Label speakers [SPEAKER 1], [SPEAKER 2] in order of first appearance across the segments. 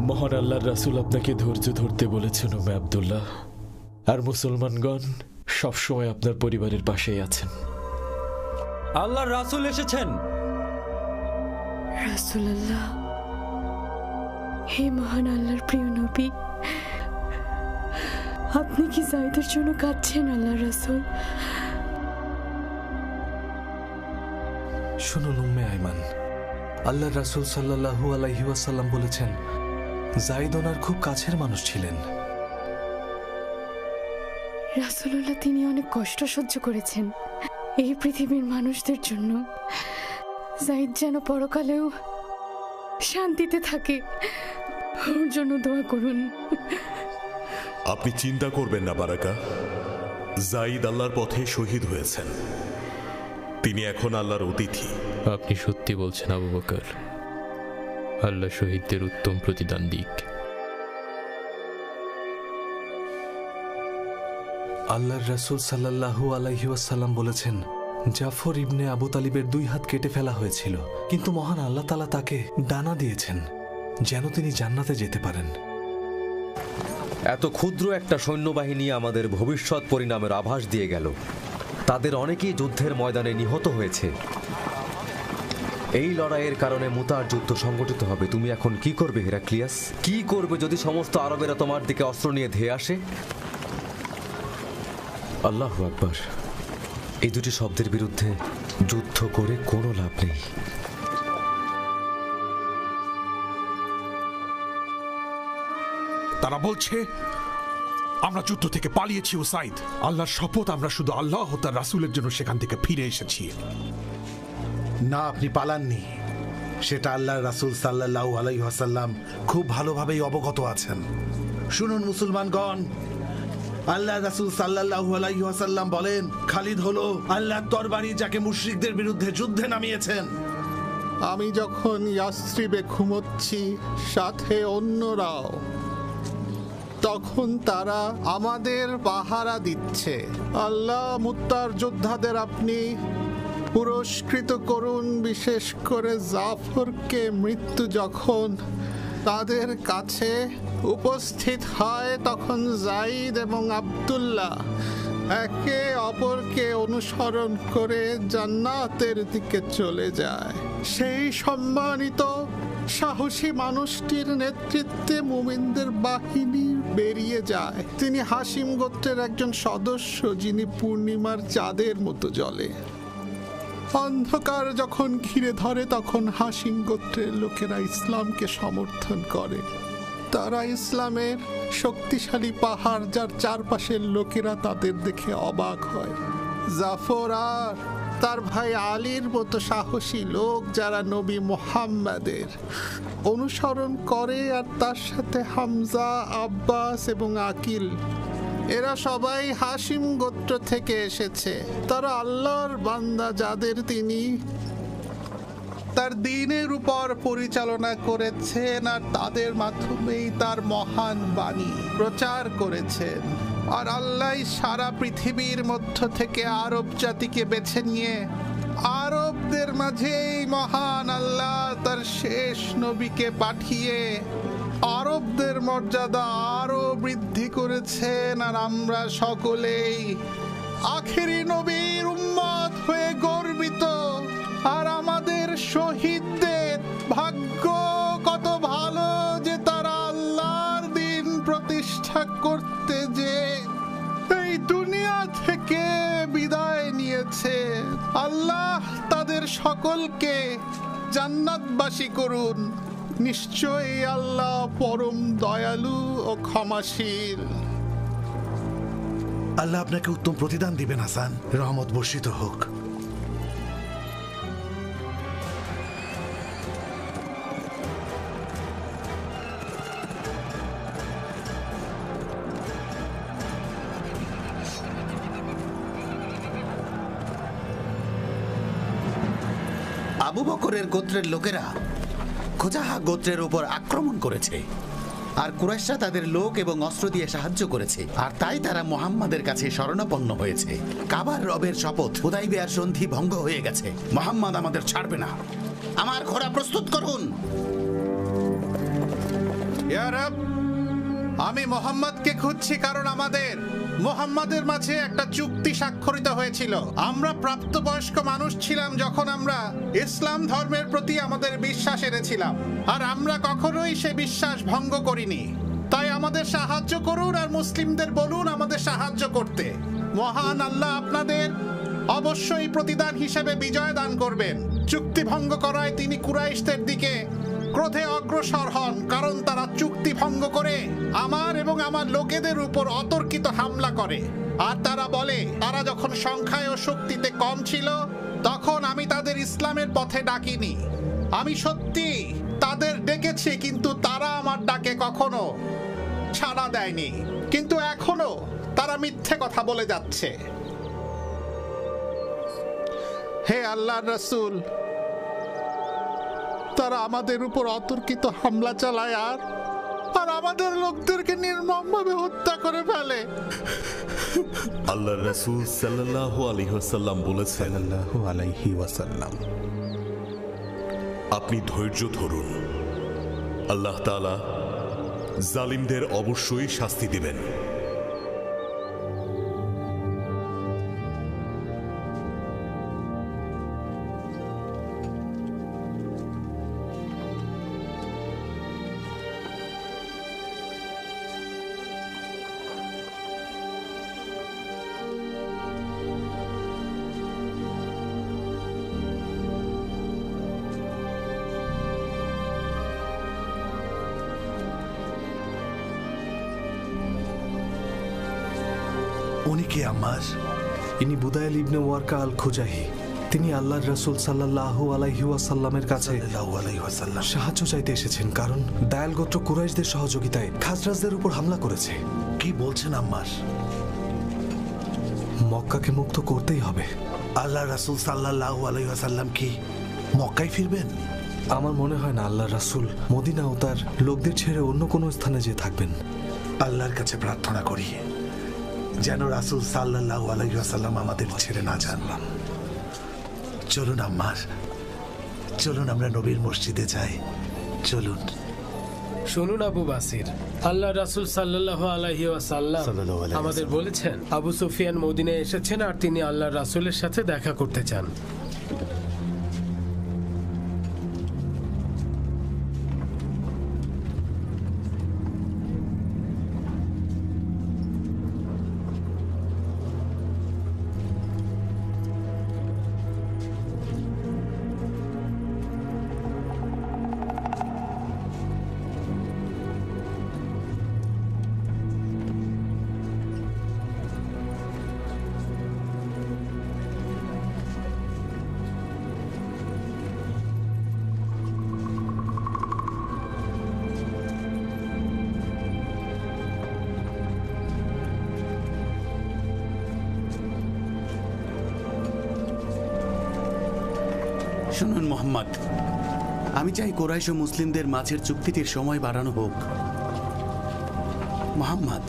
[SPEAKER 1] মহান আল্লাহর রাসূল আপনাকে ধৈর্য ধরতে বলেছেন উম্মে আব্দুল্লাহ, আর মুসলমানগণ সবসময় আপনার পরিবারের পাশেই আছেন।
[SPEAKER 2] আল্লাহর রাসূল এসেছেন।
[SPEAKER 3] রাসূলুল্লাহ, হে মহান আল্লাহর প্রিয় নবী, আপনি কি যায়েদের জন্য কাঁদছেন আল্লাহর রাসূল?
[SPEAKER 4] শুনুন উম্মে আইমান, আল্লাহর রাসূল সাল্লাল্লাহু আলাইহি ওয়াসাল্লাম বলেছেন যায়েদ ওনার খুব কাছের মানুষ ছিলেন।
[SPEAKER 3] রাসূলুল্লাহ, তিনি অনেক কষ্ট সহ্য করেছেন এই পৃথিবীর মানুষদের জন্য। যায়েদ যেন পরকালেও শান্তিতে থাকে, ওর জন্য দোয়া করুন।
[SPEAKER 5] আপনি চিন্তা করবেন না বারাকা, যায়েদ আল্লাহর পথে শহীদ হয়েছেন, তিনি এখন আল্লাহর অতিথি।
[SPEAKER 6] আপনি সত্যি বলছেন আবু বকর, আল্লাহ শহীদদের উত্তম প্রতিদান দিক।
[SPEAKER 4] আল্লাহর রাসূল সাল্লাল্লাহু আলাইহি ওয়াসাল্লাম বলেছেন জাফর ইবনে আবু তালিবের 2 হাত কেটে ফেলা হয়েছিল, কিন্তু মহান আল্লাহ তাআলা তাকে ডানা দিয়েছেন যেন তিনি জান্নাতে যেতে পারেন।
[SPEAKER 2] এত ক্ষুদ্র একটা সৈন্যবাহিনী আমাদের ভবিষ্যৎ পরিণামের আভাস দিয়ে গেল। তাদের অনেকেই যুদ্ধের ময়দানে নিহত হয়েছে। এই লড়াইয়ের কারণে মুতার যুদ্ধ সংগঠিত হবে। তুমি এখন কি করবে হেরাক্লিয়াস? কি করবে যদি সমস্ত আরবেরা তোমার দিকে অস্ত্র নিয়ে ধেয়ে আসে? আল্লাহু আকবার। এই দুটি শব্দের বিরুদ্ধে যুদ্ধ করে কোনো লাভ নেই।
[SPEAKER 7] তারা বলছে আমরা যুদ্ধ থেকে পালিয়েছি উসাইদ। আল্লাহর শপথ, আমরা শুধু আল্লাহ ও তার রাসূলের জন্য সেখান থেকে ফিরে এসেছি।
[SPEAKER 8] না, আপনি পালাননি, সেটা আল্লাহর রাসূল সাল্লাল্লাহু আলাইহি ওয়াসাল্লাম খুব ভালোভাবেই অবগত আছেন। শুনুন মুসলমানগণ, আল্লাহর রাসূল সাল্লাল্লাহু আলাইহি ওয়াসাল্লাম বলেন খালিদ হলো আল্লাহর তরবারি যাকে মুশরিকদের বিরুদ্ধে যুদ্ধে নামিয়েছেন।
[SPEAKER 9] আমি যখন ইয়াসরিবে ঘুমোচ্ছি, সাথে অন্যরাও, তখন তারা আমাদের পাহারা দিচ্ছে। আল্লাহ মুত্তার যোদ্ধাদের আপনি পুরস্কৃত করুন, বিশেষ করে জাফরকে। মৃত্যু যখন তাদের কাছে উপস্থিত হয় তখন যায়েদ এবং আব্দুল্লাহ একে অপরকে অনুসরণ করে জান্নাতের দিকে চলে যায়। সেই সম্মানিত সাহসী মানুষটির নেতৃত্বে মুমিনদের বাহিনী বেরিয়ে যায়। তিনি হাশিম গোত্রের একজন সদস্য, যিনি পূর্ণিমার চাঁদের মতো জ্বলে। অন্ধকার যখন ঘিরে ধরে তখন হাশিম গোত্রের লোকেরা ইসলামকে সমর্থন করে। তারা ইসলামের শক্তিশালী পাহাড়, যার চারপাশের লোকেরা তাদের দেখে অবাক হয়। জাফর আর তার ভাই আলীর মতো সাহসী লোক, যারা নবী মুহাম্মাদের অনুসরণ করে, আর তার সাথে হামজা, আব্বাস এবং আকিল, এরা সবাই হাশিম গোত্র থেকে এসেছে। তারা আল্লাহর বান্দা, যাদের তিনি তার দ্বীনের উপর পরিচালনা করেছেন, আর তাদের মাধ্যমেই তার মহান বাণী প্রচার করেছেন। আর আল্লাহ সারা পৃথিবীর মধ্য থেকে আরব জাতিকে বেছে নিয়ে আরবদের মাঝেই মহান আল্লাহ তার শেষ নবীকে পাঠিয়ে আরবদের মর্যাদা আরো বৃদ্ধি করেছেন। আর আমরা সকলেই আখেরি নবীর উম্মত হয়ে গর্বিত। আর আমাদের শহীদদের ভাগ্য কত ভালো যে তারা আল্লাহর দ্বীন প্রতিষ্ঠা করতে যে এই দুনিয়া থেকে বিদায় নিয়েছে। আল্লাহ তাদের সকলকে জান্নাতবাসী করুন। নিশ্চয়ই আল্লাহ পরম দয়ালু ও ক্ষমাশীল।
[SPEAKER 8] আল্লাহ আপনাকে উত্তম প্রতিদান দিবেন হাসান, রহমত বর্ষিত হোক।
[SPEAKER 10] আবু বকরের গোত্রের লোকেরা খুজাহা গোত্রের উপর আক্রমণ করেছে, আর কুরাইশরা তাদের লোক এবং অস্ত্র দিয়ে সাহায্য করেছে। আর তাই তারা মুহাম্মাদের কাছে শরণাপন্ন হয়েছে। কাবার রবের শপথ, হুদাইবিয়ার সন্ধি ভঙ্গ হয়ে গেছে। মুহাম্মাদ আমাদের ছাড়বে না। আমার ঘোড়া প্রস্তুত করুন।
[SPEAKER 9] ইয়া রব, আমি মোহাম্মদকে খুঁজছি কারণ মোহাম্মদের মাঝে একটা চুক্তি স্বাক্ষরিত হয়েছিল। আমরা প্রাপ্তবয়স্ক মানুষ ছিলাম যখন আমরা ইসলাম ধর্মের প্রতি আমাদের বিশ্বাস এনেছিলাম, আর আমরা কখনোই সে বিশ্বাস ভঙ্গ করিনি। তাই আমাদের সাহায্য করুন আর মুসলিমদের বলুন আমাদের সাহায্য করতে। মহান আল্লাহ আপনাদের অবশ্যই প্রতিদান হিসেবে বিজয় দান করবেন। চুক্তি ভঙ্গ করায় তিনি কুরাইশদের দিকে ক্রোধে অগ্রসর হন, কারণ তারা চুক্তি ভঙ্গ করে আমার এবং আমার লোকেদের উপর অতর্কিত হামলা করে। আর তারা বলে তারা যখন সংখ্যায় ও শক্তিতে কম ছিল তখন আমি তাদের ইসলামের পথে ডাকিনি। আমি সত্যি তাদের ডেকেছি, কিন্তু তারা আমার ডাকে কখনো সাড়া দেয়নি। কিন্তু এখনো তারা মিথ্যে কথা বলে যাচ্ছে। হে আল্লাহর রাসূল, তারা আমাদের উপর অতর্কিত হামলা চালায় আর আমাদের লোকদেরকে নির্মমভাবে হত্যা করে ফেলে।
[SPEAKER 5] আল্লাহর রাসূল সাল্লাল্লাহু আলাইহি ওয়াসাল্লাম বলেছেন, আপনি ধৈর্য ধরুন, আল্লাহ তাআলা জালিমদের অবশ্যই শাস্তি দিবেন।
[SPEAKER 8] উনি কে আম্মার?
[SPEAKER 4] ইনি বুদাইল ইবনে ওয়ারকা আল খুজাহি। তিনি আল্লাহর রাসূল সাল্লাল্লাহু আলাইহি ওয়াসাল্লামের কাছে সাহায্য চাইতে এসেছেন, কারণ দায়াল গোত্র কুরাইশদের সহযোগিতায় খাজরাজদের উপর হামলা করেছে।
[SPEAKER 8] কি বলছেন আম্মার?
[SPEAKER 4] মক্কাকে মুক্ত করতেই হবে।
[SPEAKER 8] আল্লাহ রাসূল সাল্লাল্লাহু আলাইহি ওয়াসাল্লাম কি মক্কায় ফিরবেন?
[SPEAKER 4] আমার মনে হয় না আল্লাহর রাসূল মদিনা ও তার লোকদের ছেড়ে অন্য কোনো স্থানে যেয়ে থাকবেন।
[SPEAKER 8] আল্লাহর কাছে প্রার্থনা করি যেন রাসূল সাল্লাল্লাহু আলাইহি ওয়াসাল্লাম আমাদের ছেড়ে না যান। চলুন আম্মার, চলুন আমরা নবীর মসজিদে যাই, চলুন।
[SPEAKER 11] শুনুন আবু বাসির, আল্লাহ রাসূল সাল্লাল্লাহু আলাইহি ওয়াসাল্লাম আমাদের বলেছেন আবু সুফিয়ান মদিনায় এসেছেন আর তিনি আল্লাহর রাসূলের সাথে দেখা করতে চান।
[SPEAKER 10] শুনুন মোহাম্মদ, আমি চাই কুরাইশ ও মুসলিমদের মাঝের চুক্তিটির সময় বাড়ানো হোক। মোহাম্মদ,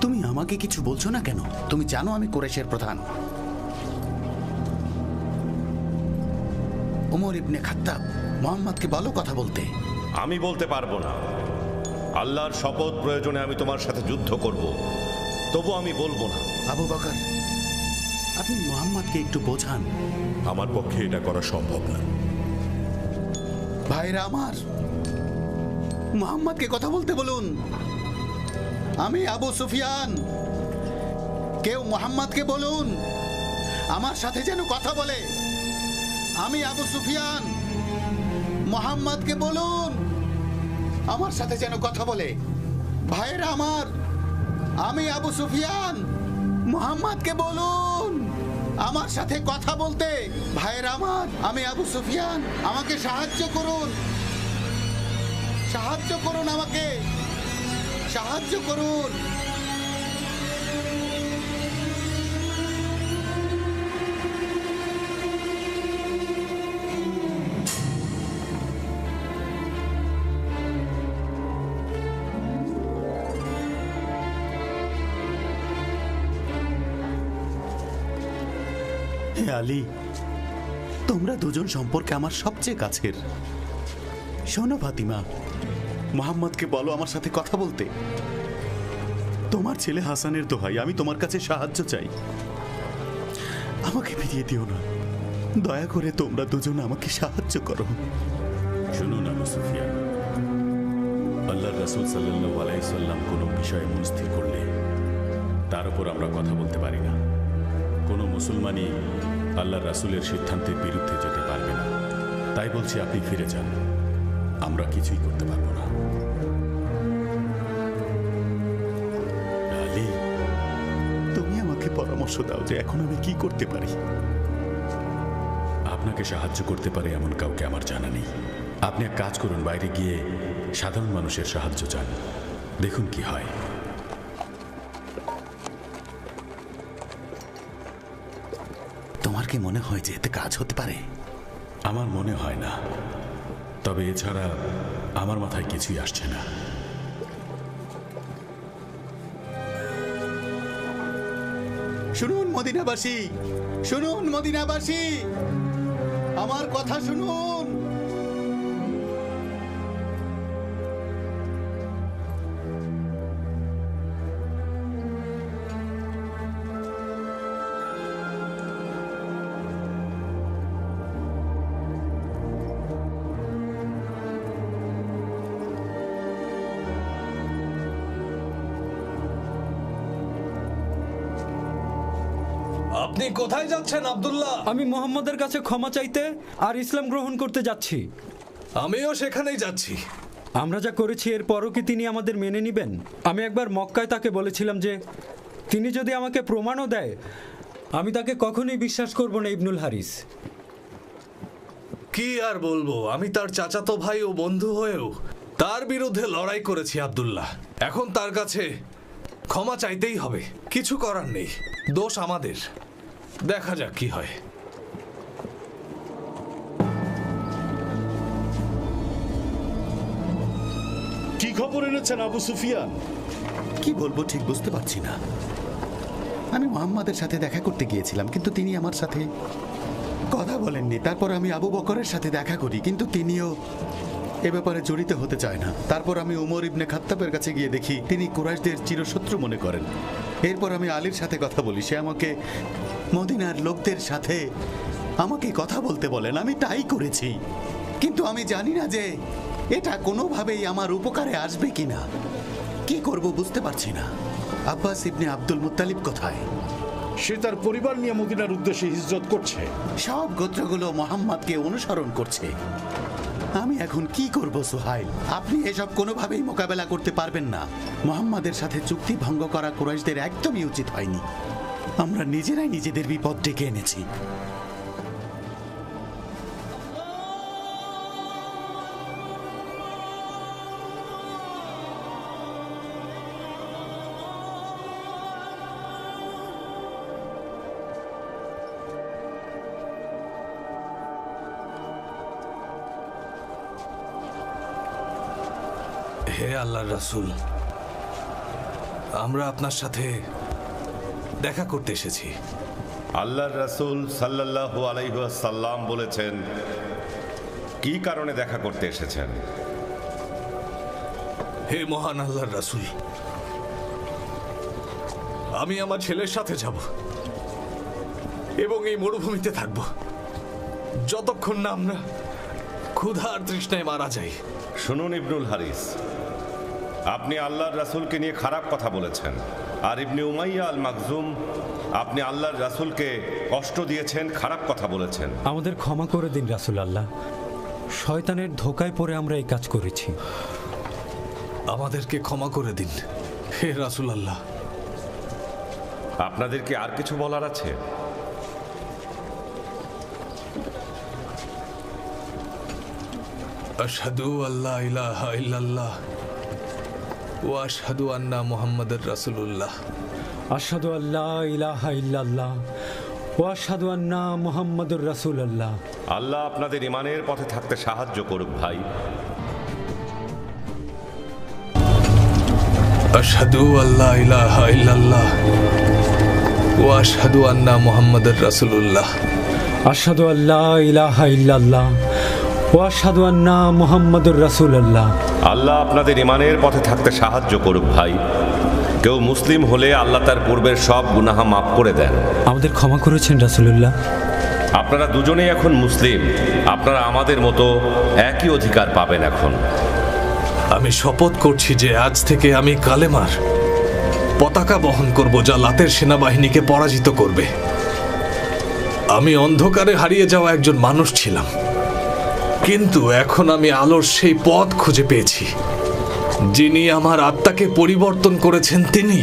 [SPEAKER 10] তুমি আমাকে কিছু বলছো না কেন? তুমি জানো আমি কুরাইশের প্রধান। ওমর ইবনে খাত্তাব, মোহাম্মদকে বলো কথা বলতে।
[SPEAKER 12] আমি বলতে পারবো না। আল্লাহর শপথ, প্রয়োজনে আমি তোমার সাথে যুদ্ধ করব, তবু আমি বলবো না।
[SPEAKER 10] আবু বকর, আপনি মোহাম্মদকে একটু বোঝান।
[SPEAKER 5] আমার পক্ষে এটা করা সম্ভব না।
[SPEAKER 10] ভাইরা আমার, মোহাম্মদকে কথা বলতে বলুন। আমি আবু সুফিয়ান, কেউ মোহাম্মদকে বলুন আমার সাথে যেন কথা বলে। আমি আবু সুফিয়ান, মোহাম্মদকে বলুন আমার সাথে যেন কথা বলে। ভাইরা আমার, আমি আবু সুফিয়ান, মোহাম্মদকে বলুন আমার সাথে কথা বলতে। ভাইরা আমার, আমি আবু সুফিয়ান, আমাকে সাহায্য করুন, সাহায্য করুন, আমাকে সাহায্য করুন। হে আলী, তোমরা দুজন সম্পর্কে আমার সবচেয়ে কাছের। শোনো ফাতিমা, মোহাম্মদকে বলো আমার সাথে কথা বলতে। তোমার ছেলে হাসানের দোহাই, আমি তোমার কাছে সাহায্য চাই। আমাকে ফিরিয়ে দিও না, দয়া করে তোমরা দুজন আমাকে সাহায্য করো।
[SPEAKER 5] শুনুন আবু সুফিয়ান, আল্লাহ রাসূল সাল্লাল্লাহু আলাইহি সাল্লাম কোনো বিষয়ে মনস্থির করলে তার উপর আমরা কথা বলতে পারি না। কোনো মুসলমানই আল্লাহ রাসূলের সিদ্ধান্তের বিরুদ্ধে যেতে পারবে না। তাই বলছি আপনি ফিরে যান, আমরা কিছুই করতে পারবো না।
[SPEAKER 10] আলী, তুমি আমাকে পরামর্শ দাও যে এখন আমি কি করতে পারি।
[SPEAKER 5] আপনাকে সাহায্য করতে পারে এমন কাউকে আমার জানা নেই। আপনি এক কাজ করুন, বাইরে গিয়ে সাধারণ মানুষের সাহায্য চান, দেখুন কি হয়।
[SPEAKER 10] তোমার কি মনে হয় যে এতে কাজ হতে পারে?
[SPEAKER 5] আমার মনে হয় না, তবে এছাড়া আমার মাথায় কিছুই আসছে না।
[SPEAKER 10] শুনুন মদিনাবাসী, শুনুন মদিনাবাসী, আমার কথা শুনুন।
[SPEAKER 4] আপনি কোথায় যাচ্ছেন আব্দুল্লাহ?
[SPEAKER 13] আমি মোহাম্মদের কাছে ক্ষমা চাইতে আর ইসলাম গ্রহণ করতে যাচ্ছি।
[SPEAKER 4] আমিও সেখানেই যাচ্ছি।
[SPEAKER 13] আমরা যা করেছি এর পরও কি তিনি আমাদের মেনে নেবেন? আমি একবার মক্কায় তাকে বলেছিলাম যে তিনি যদি আমাকে প্রমাণও দেয় আমি তাকে কখনোই বিশ্বাস করব না। ইবনুল হারিস,
[SPEAKER 4] কি আর বলবো, আমি তার চাচাতো ভাই ও বন্ধু হয়েও তার বিরুদ্ধে লড়াই করেছি আব্দুল্লাহ। এখন তার কাছে ক্ষমা চাইতেই হবে, কিছু করার নেই, দোষ আমাদের। দেখা যাক কি হয়।
[SPEAKER 5] কি খবর এনেছেন আবু সুফিয়ান?
[SPEAKER 10] কি বলবো ঠিক বুঝতে পারছি না। আমি মোহাম্মদের সাথে দেখা করতে গিয়েছিলাম, কিন্তু তিনি আমার সাথে কথা বলেননি। তারপর আমি আবু বকরের সাথে দেখা করি, কিন্তু তিনিও এ ব্যাপারে জড়িত হতে চায় না। তারপর আমি উমর ইবনে খাত্তাবের কাছে গিয়ে দেখি তিনি কুরাইশদের চিরশত্রু মনে করেন। এরপর আমি আলীর সাথে কথা বলি, সে আমাকে মদিনার লোকদের সাথে আমাকে কথা বলতে বলেন। আমি তাই করেছি, কিন্তু আমি জানি না যে এটা কোনোভাবেই আমার উপকারে আসবে কিনা। কি করব বুঝতে পারছি না। আব্বাস ইবনে আব্দুল মুত্তালিব কোথায়?
[SPEAKER 5] সে তার পরিবার নিয়ে মদিনার উদ্দেশ্যে হিজরত করছে।
[SPEAKER 10] সব গোত্রগুলো মোহাম্মদকে অনুসরণ করছে। আমি এখন কি করব সুহাইল? আপনি এসব কোনোভাবেই মোকাবেলা করতে পারবেন না। মোহাম্মদের সাথে চুক্তি ভঙ্গ করা কুরাইশদের একদমই উচিত হয়নি। আমরা নিজেরাই নিজেদের বিপদ ডেকে এনেছি।
[SPEAKER 4] হে আল্লাহর রাসূল, আমরা আপনার সাথে দেখা করতে এসেছি।
[SPEAKER 12] আল্লাহর রাসূল সাল্লাল্লাহু আলাইহি ওয়াসাল্লাম বলেছেন, কি কারণে দেখা করতে এসেছেন?
[SPEAKER 4] হে মহান আল্লাহর রাসূল, আমি আমার ছেলের সাথে যাব এবং এই মরুভূমিতে থাকব যতক্ষণ না আমরা ক্ষুধার তৃষ্ণায় মারা যাই।
[SPEAKER 12] শুনুন ইবনুল হারিস, আপনি আল্লাহর রাসূলকে নিয়ে খারাপ কথা বলেছেন। আর ইবনে উমাইয়া আল মাকজুম, আপনি আল্লাহর রাসূলকে কষ্ট দিয়েছেন, খারাপ কথা বলেছেন।
[SPEAKER 13] আমাদের ক্ষমা করে দিন রাসূল আল্লাহ, শয়তানের ধোকায় পড়ে আমরা এই কাজ করেছি।
[SPEAKER 4] আমাদেরকে ক্ষমা করে দিন হে রাসূল আল্লাহ।
[SPEAKER 12] আপনাদের কি আর কিছু বলার আছে?
[SPEAKER 4] আশহাদু আল্লা ইলাহা ইল্লাল্লাহ ওয়া আশহাদু আন্না মুহাম্মাদুর রাসূলুল্লাহ।
[SPEAKER 13] আশহাদু আল্লা ইলাহা ইল্লাল্লাহ ওয়া আশহাদু আন্না মুহাম্মাদুর রাসূলুল্লাহ।
[SPEAKER 12] আল্লাহ আপনাদের ঈমানের পথে থাকতে সাহায্য করুক ভাই।
[SPEAKER 4] আশহাদু আল্লা ইলাহা ইল্লাল্লাহ ওয়া আশহাদু আন্না মুহাম্মাদুর রাসূলুল্লাহ।
[SPEAKER 13] আশহাদু আল্লা ইলাহা ইল্লাল্লাহ ওয়া আশহাদু আন্না মুহাম্মাদুর রাসূলুল্লাহ।
[SPEAKER 12] আল্লাহ আপনাদের ইমানের পথে থাকতে সাহায্য করুক ভাই। কেউ মুসলিম হলে আল্লাহ তার পূর্বের সব গুনাহ মাফ করে দেন।
[SPEAKER 13] আমাদের ক্ষমা করেছেন রাসূলুল্লাহ।
[SPEAKER 12] আপনারা দুজনেই এখন মুসলিম, আপনারা আমাদের মতো একই অধিকার পাবেন এখন।
[SPEAKER 4] আমি শপথ করছি যে আজ থেকে আমি কালেমার পতাকা বহন করব, যা লাতের সেনাবাহিনীকে পরাজিত করবে। আমি অন্ধকারে হারিয়ে যাওয়া একজন মানুষ ছিলাম, কিন্তু এখন আমি আলোর সেই পথ খুঁজে পেয়েছি। যিনি আমার আত্মাকে পরিবর্তন করেছেন, তিনি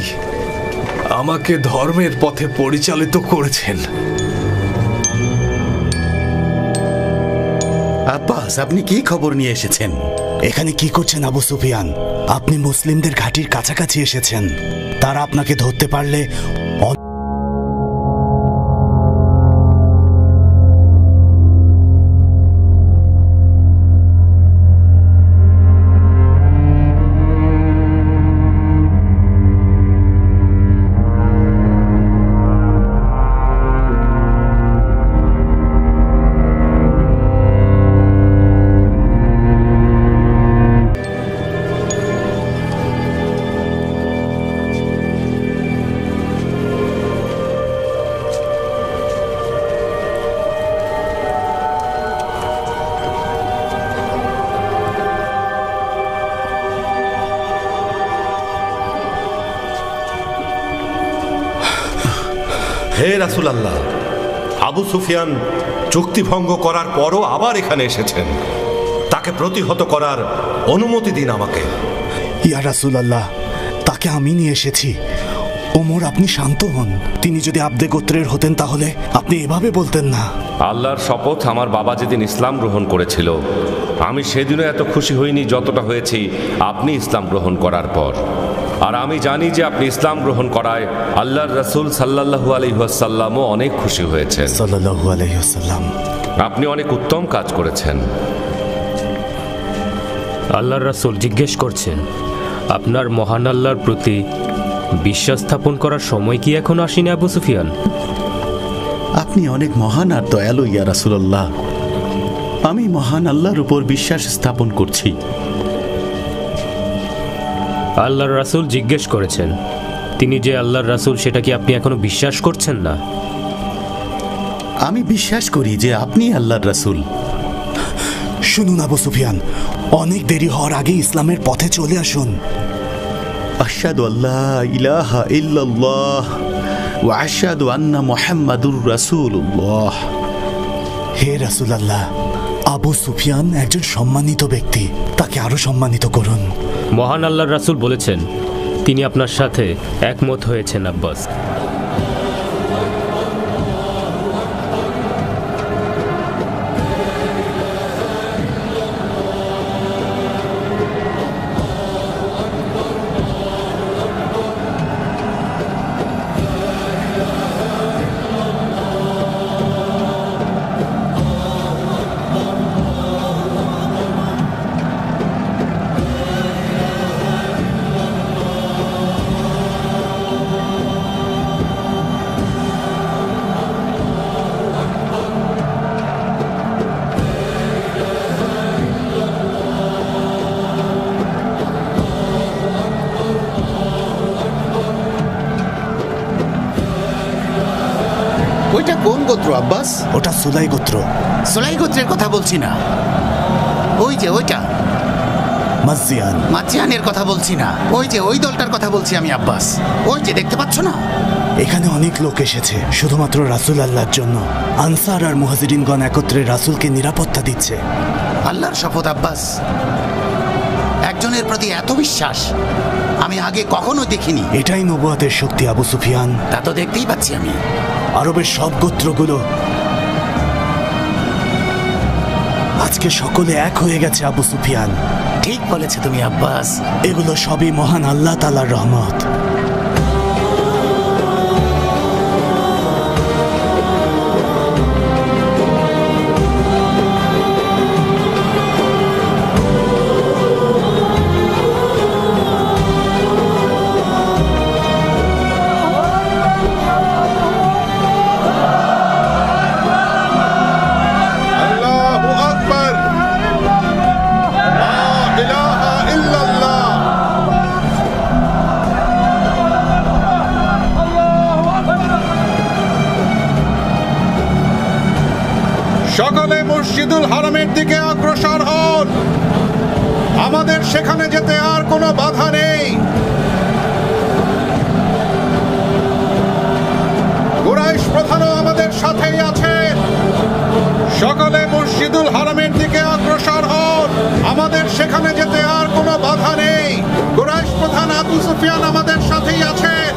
[SPEAKER 4] আমাকে ধর্মের পথে পরিচালিত করেছেন।
[SPEAKER 10] আব্বাস, আপনি কি খবর নিয়ে এসেছেন?
[SPEAKER 14] এখানে কি করছেন আবু সুফিয়ান? আপনি মুসলিমদের ঘাঁটির কাছাকাছি এসেছেন। তারা আপনাকে ধরতে পারলে
[SPEAKER 15] হে রাসূল আল্লাহ, আবু সুফিয়ান চুক্তি ভঙ্গ করার পরও আবার এখানে এসেছেন। তাকে প্রতিহত করার অনুমতি দিন আমাকে।
[SPEAKER 14] ইয়া রাসূলুল্লাহ, তাকে আমি নিয়ে এসেছি। ওমর, আপনি শান্ত হন। তিনি যদি আব্দে গোত্রের হতেন তাহলে আপনি এভাবে বলতেন না।
[SPEAKER 12] আল্লাহর শপথ, আমার বাবা যেদিন ইসলাম গ্রহণ করেছিল, আমি সেদিনও এত খুশি হইনি যতটা হয়েছি আপনি ইসলাম গ্রহণ করার পর। আর আমি জানি যে আপনি ইসলাম গ্রহণ করায় আল্লাহর রাসূল সাল্লাল্লাহু আলাইহি ওয়াসাল্লামও অনেক খুশি হয়েছেন।
[SPEAKER 14] সাল্লাল্লাহু আলাইহি ওয়াসাল্লাম,
[SPEAKER 12] আপনি অনেক উত্তম কাজ করেছেন।
[SPEAKER 6] আল্লাহর রাসূল জিজ্ঞেস করছেন, আপনার মহান আল্লাহর প্রতি বিশ্বাস স্থাপন করার সময় কি এখনো আসেনি আবু সুফিয়ান?
[SPEAKER 10] আপনি অনেক মহান আর দয়ালু ইয়া রাসূলুল্লাহ। আমি মহান আল্লাহর উপর বিশ্বাস স্থাপন করছি।
[SPEAKER 6] আল্লাহর রাসূল জিজ্ঞেস করেছেন, তিনি যে আল্লাহর রাসূল সেটা কি আপনি এখনো বিশ্বাস করছেন না?
[SPEAKER 10] আমি বিশ্বাস করি যে আপনি আল্লাহর রাসূল।
[SPEAKER 14] শুনুন আবু সুফিয়ান, অনেক দেরি হওয়ার আগে ইসলামের পথে চলে আসুন।
[SPEAKER 10] আশহাদু আল্লা ইলাহা ইল্লাল্লাহ ওয়া আশহাদু আন্না মুহাম্মাদুর রাসূলুল্লাহ।
[SPEAKER 14] হে রাসূলুল্লাহ, আবু সুফিয়ান একজন সম্মানিত ব্যক্তি, তাকে আরো সম্মানিত করুন।
[SPEAKER 6] মহান আল্লাহর রাসূল বলেছেন, তিনি আপনার সাথে একমত হয়েছেন আব্বাস।
[SPEAKER 10] ওইটা কোন গোত্র আব্বাস?
[SPEAKER 14] ওটা সুলাই গোত্র।
[SPEAKER 10] সুলাই গোত্রের কথা বলছি না, ওই যে ওইটা
[SPEAKER 14] মাজিয়ান।
[SPEAKER 10] মাজিয়ানের কথা বলছি না, ওই যে ওই দলটার কথা বলছি আমি আব্বাস। ওই যে দেখতে পাচ্ছ না,
[SPEAKER 14] এখানে অনেক লোক এসেছে শুধুমাত্র রাসূল আল্লাহর জন্য। আনসার আর মুহাজিরিনগণ একত্রে রাসূলকে নিরাপত্তা দিচ্ছে।
[SPEAKER 10] আল্লাহর শপথ আব্বাস, একজনের প্রতি এত বিশ্বাস আমি আগে কখনো দেখিনি।
[SPEAKER 14] এটাই নবুয়তের শক্তি আবু সুফিয়ান।
[SPEAKER 10] তা তো দেখতেই পাচ্ছি আমি।
[SPEAKER 14] আরবের সব গোত্রগুলো আজকে সকলে এক হয়ে গেছে আবু সুফিয়ান।
[SPEAKER 10] ঠিক বলেছে তুমি আব্বাস।
[SPEAKER 14] এগুলো সবই মহান আল্লাহ তাআলার রহমত।
[SPEAKER 9] আমাদের সেখানে যেতে আর কোনো বাধা নেই। কুরাইশ প্রধানও আমাদের সাথেই আছেন। সকলে মসজিদুল হারামের দিকে অগ্রসর হন। আমাদের সেখানে যেতে আর কোনো বাধা নেই। কুরাইশ প্রধান আবু সুফিয়ান আমাদের সাথেই আছেন।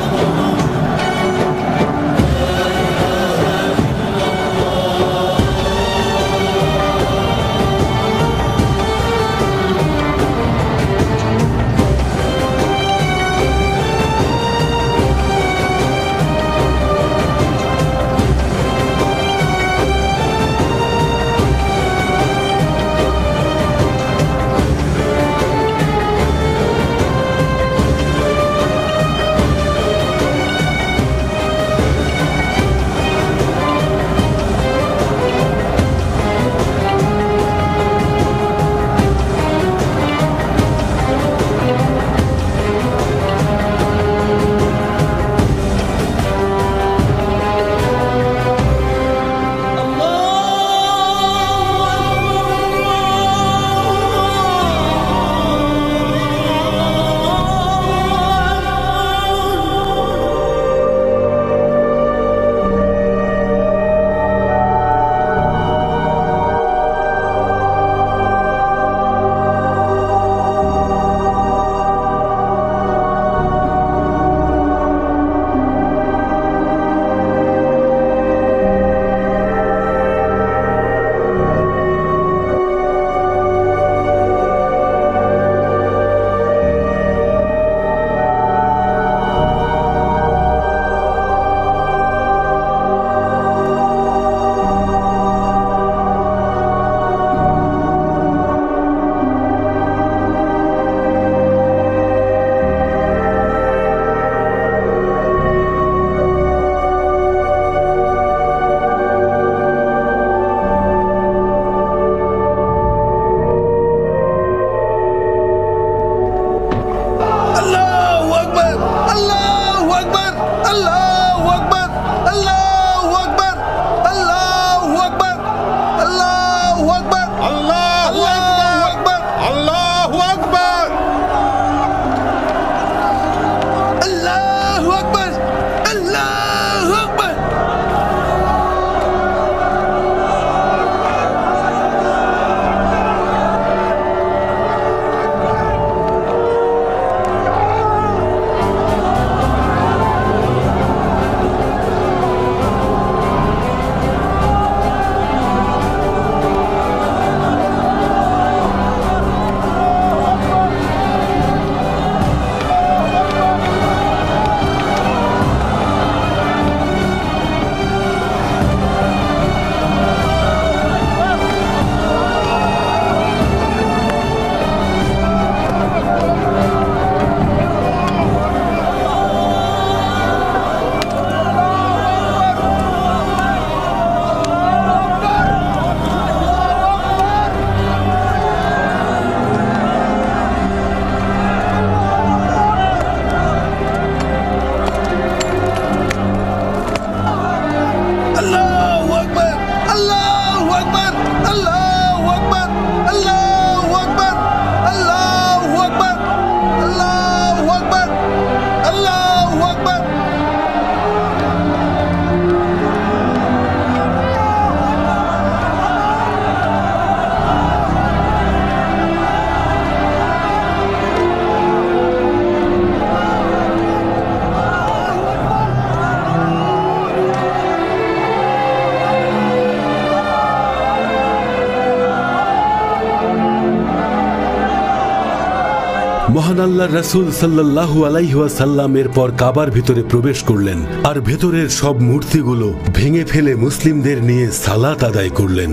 [SPEAKER 16] মহান আল্লাহর রাসূল সাল্লাল্লাহু আলাইহি ওয়াসাল্লামের পর কাবার ভিতরে প্রবেশ করলেন আর ভেতরের সব মূর্তিগুলো ভেঙে ফেলে মুসলিমদের নিয়ে সালাত আদায় করলেন।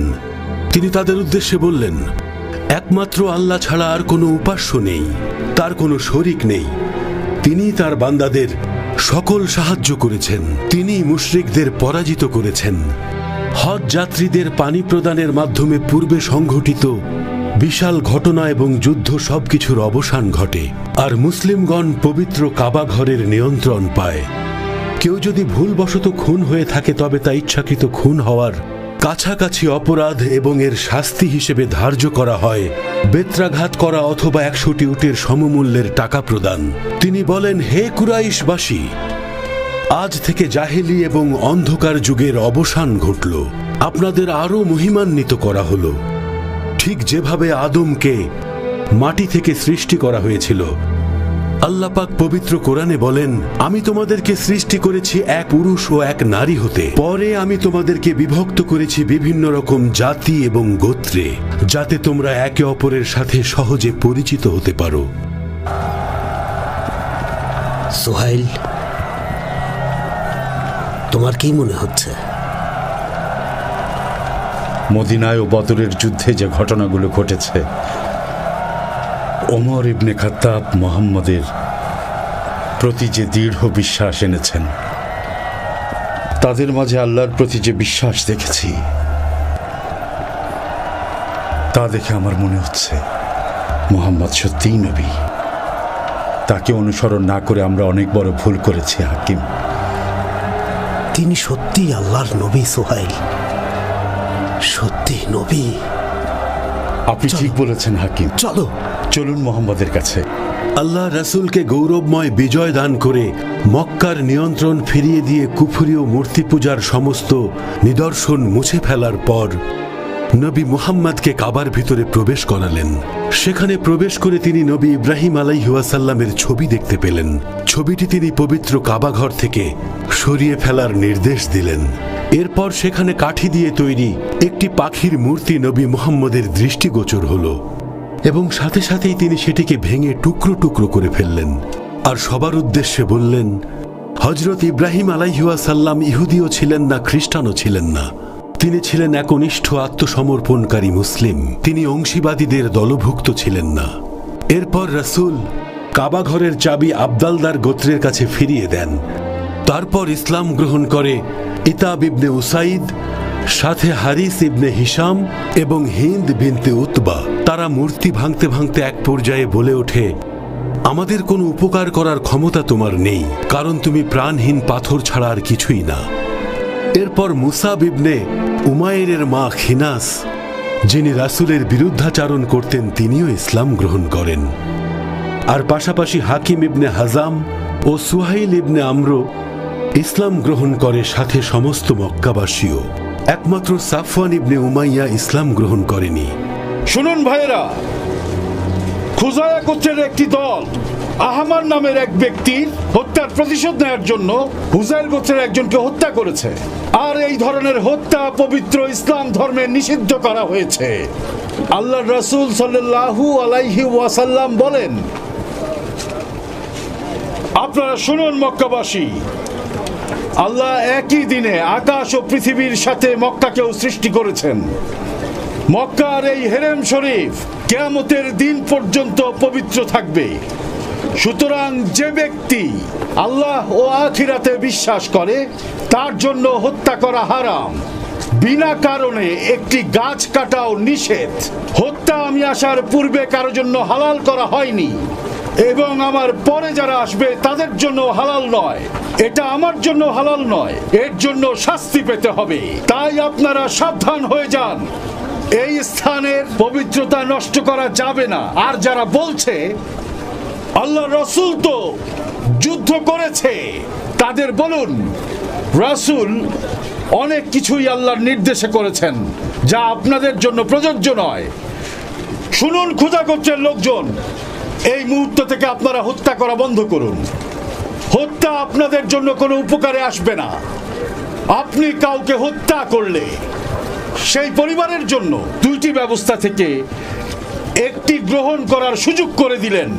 [SPEAKER 16] তিনি তাদের উদ্দেশ্যে বললেন, একমাত্র আল্লাহ ছাড়া আর কোনো উপাস্য নেই, তার কোনো শরীক নেই। তিনি তার বান্দাদের সকল সাহায্য করেছেন, তিনি মুশরিকদের পরাজিত করেছেন। হজ যাত্রীদের পানি প্রদানের মাধ্যমে পূর্বে সংঘটিত বিশাল ঘটনা এবং যুদ্ধ সবকিছুর অবসান ঘটে আর মুসলিমগণ পবিত্র কাবা ঘরের নিয়ন্ত্রণ পায়। কেউ যদি ভুলবশত খুন হয়ে থাকে তবে তা ইচ্ছাকৃত খুন হওয়ার কাছাকাছি অপরাধ এবং এর শাস্তি হিসেবে ধার্য করা হয় বেত্রাঘাত করা অথবা 100টি উটের সমমূল্যের টাকা প্রদান। তিনি বলেন, হে কুরাইশবাসী, আজ থেকে জাহেলি এবং অন্ধকার যুগের অবসান ঘটল, আপনাদের আরো মহিমান্বিত করা হলো। ঠিক যেভাবে আদমকে মাটি থেকে সৃষ্টি করা হয়েছিল, আল্লাহ পাক পবিত্র কোরআনে বলেন, আমি তোমাদেরকে সৃষ্টি করেছি এক পুরুষ ও এক নারী হতে, পরে আমি তোমাদেরকে বিভক্ত করেছি বিভিন্ন রকম জাতি এবং গোত্রে, যাতে তোমরা একে অপরের সাথে সহজে পরিচিত হতে পারো।
[SPEAKER 17] সোহাইল, তোমার কি মনে হচ্ছে?
[SPEAKER 5] মদিনায় ও বদরের যুদ্ধে যে ঘটনাগুলো ঘটেছে, ওমর ইবনে খাত্তাব মুহাম্মদের প্রতি যে দৃঢ় বিশ্বাস এনেছেন, তাদের মাঝে আল্লাহর প্রতি যে বিশ্বাস দেখেছি, তা দেখে আমার মনে হচ্ছে মুহাম্মদ সত্যিই নবী। তাকে অনুসরণ না করে আমরা অনেক বড় ভুল করেছি হাকিম।
[SPEAKER 17] তিনি সত্যিই আল্লাহর নবী সোহাইল, সত্যি নবী।
[SPEAKER 5] আপনি ঠিক বলেছেন হাকিম। চলুন মুহাম্মদের কাছে।
[SPEAKER 16] আল্লাহ রাসূলকে গৌরবময় বিজয় দান করে মক্কার নিয়ন্ত্রণ ফিরিয়ে দিয়ে কুফরি ও মূর্তি পূজার সমস্ত নিদর্শন মুছে ফেলার পর নবী মুহাম্মদকে কাবার ভিতরে প্রবেশ করালেন। সেখানে প্রবেশ করে তিনি নবী ইব্রাহিম আলাইহিস সালামের ছবি দেখতে পেলেন। ছবিটি তিনি পবিত্র কাবাঘর থেকে সরিয়ে ফেলার নির্দেশ দিলেন। এরপর সেখানে কাঠি দিয়ে তৈরি একটি পাখির মূর্তি নবী মুহাম্মদের দৃষ্টিগোচর হল এবং সাথে সাথেই তিনি সেটিকে ভেঙে টুকরো টুকরো করে ফেললেন আর সবার উদ্দেশ্যে বললেন, হযরত ইব্রাহিম আলাইহিস সালাম ইহুদিও ছিলেন না, খ্রিস্টানও ছিলেন না। তিনি ছিলেন একনিষ্ঠ আত্মসমর্পণকারী মুসলিম। তিনি অংশীবাদীদের দলভুক্ত ছিলেন না। এরপর রাসূল কাবাঘরের চাবি আবদালদার গোত্রের কাছে ফিরিয়ে দেন। তারপর ইসলাম গ্রহণ করে ইতাব ইবনে উসাইদ, সাথে হারিস ইবনে হিশাম এবং হিন্দ বিনতে উতবা। তারা মূর্তি ভাঙতে ভাঙতে এক পর্যায়ে বলে ওঠে, আমাদের কোনো উপকার করার ক্ষমতা তোমার নেই, কারণ তুমি প্রাণহীন পাথর ছাড়া আর কিছুই না। এরপর মুসাব ইবনে উমাইরের মা খিনাস, যিনি রাসূলের বিরুদ্ধাচারণ করতেন, তিনিও ইসলাম গ্রহণ করেন। আর পাশাপাশি হাকিম ইবনে হাজাম ও সুহাইল ইবনে আমর ইসলাম গ্রহণ করে, সাথে সমস্ত মক্কাবাসীও। একমাত্র সাফওয়ান ইবনে উমাইয়া ইসলাম গ্রহণ করেনি।
[SPEAKER 18] শুনুন ভাইয়েরা, খুজায়া গোত্রের একটি দল আহমার নামের এক ব্যক্তির হত্যার প্রতিশোধ নেওয়ার জন্য হুজাইল গোত্রের একজনকে হত্যা করেছে। আর এই ধরনের হত্যা পবিত্র ইসলাম ধর্মে নিষিদ্ধ করা হয়েছে। আল্লাহর রাসূল সাল্লাল্লাহু আলাইহি ওয়াসাল্লাম বলেন, আপনারা শুনুন মক্কাবাসী, আল্লাহ একই দিনে আকাশ ও পৃথিবীর সাথে মক্কাকেও সৃষ্টি করেছেন। মক্কার এই হেরেম শরীফ কিয়ামতের দিন পর্যন্ত পবিত্র থাকবে। সুতরাং যে ব্যক্তি আল্লাহ ও আখিরাতে বিশ্বাস করে, তার জন্য হত্যা করা হারাম। বিনা কারণে একটি গাছ কাটাও নিষেধ। হত্যা আমি আসার পূর্বে কারো জন্য হালাল করা হয়নি এবং আমার পরে যারা আসবে তাদের জন্য হালাল নয়। এটা আমার জন্য হালাল নয়, এর জন্য শাস্তি পেতে হবে। তাই আপনারা সাবধান হয়ে যান। এই স্থানের পবিত্রতা নষ্ট করা যাবে না। আর যারা বলছে আল্লাহ রাসূল তো যুদ্ধ করেছে, তাদের বলুন, রাসূল অনেক কিছুই আল্লাহর নির্দেশে করেছেন যা আপনাদের জন্য প্রযোজ্য নয়। শুনুন খুজা গোত্রের লোকজন, এই মুহূর্ত থেকে আপনারা হত্যা করা বন্ধ করুন। হত্যা আপনাদের জন্য কোনো উপকারে আসবে না। আপনি কাউকে হত্যা করলে সেই পরিবারের জন্য দুইটি ব্যবস্থা থেকে একটি গ্রহণ করার সুযোগ করে দিলেন।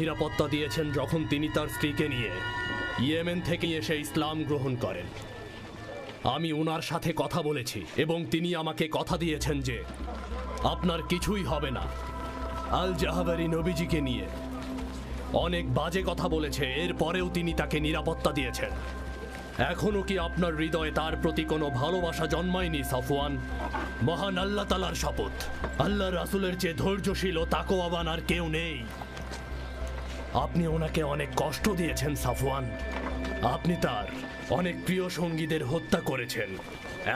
[SPEAKER 19] নিরাপত্তা দিয়েছেন যখন তিনি তার স্ত্রীকে নিয়ে ইয়েমেন থেকে এসে ইসলাম গ্রহণ করেন। আমি ওনার সাথে কথা বলেছি এবং তিনি আমাকে কথা দিয়েছেন যে আপনার কিছুই হবে না। আল জাহাবারি নবীজিকে নিয়ে অনেক বাজে কথা বলেছে, এরপরেও তিনি তাকে নিরাপত্তা দিয়েছেন। এখনো কি আপনার হৃদয়ে তার প্রতি কোনো ভালোবাসা জন্মায়নি সাফওয়ান? মহান আল্লাহ তাআলার শপথ, আল্লাহ রাসূলের চেয়ে ধৈর্যশীল ও তাকওয়াবান আর কেউ নেই। আপনি ওনাকে অনেক কষ্ট দিয়েছেন সাফওয়ান। আপনি তার অনেক প্রিয় সঙ্গীদের হত্যা করেছেন।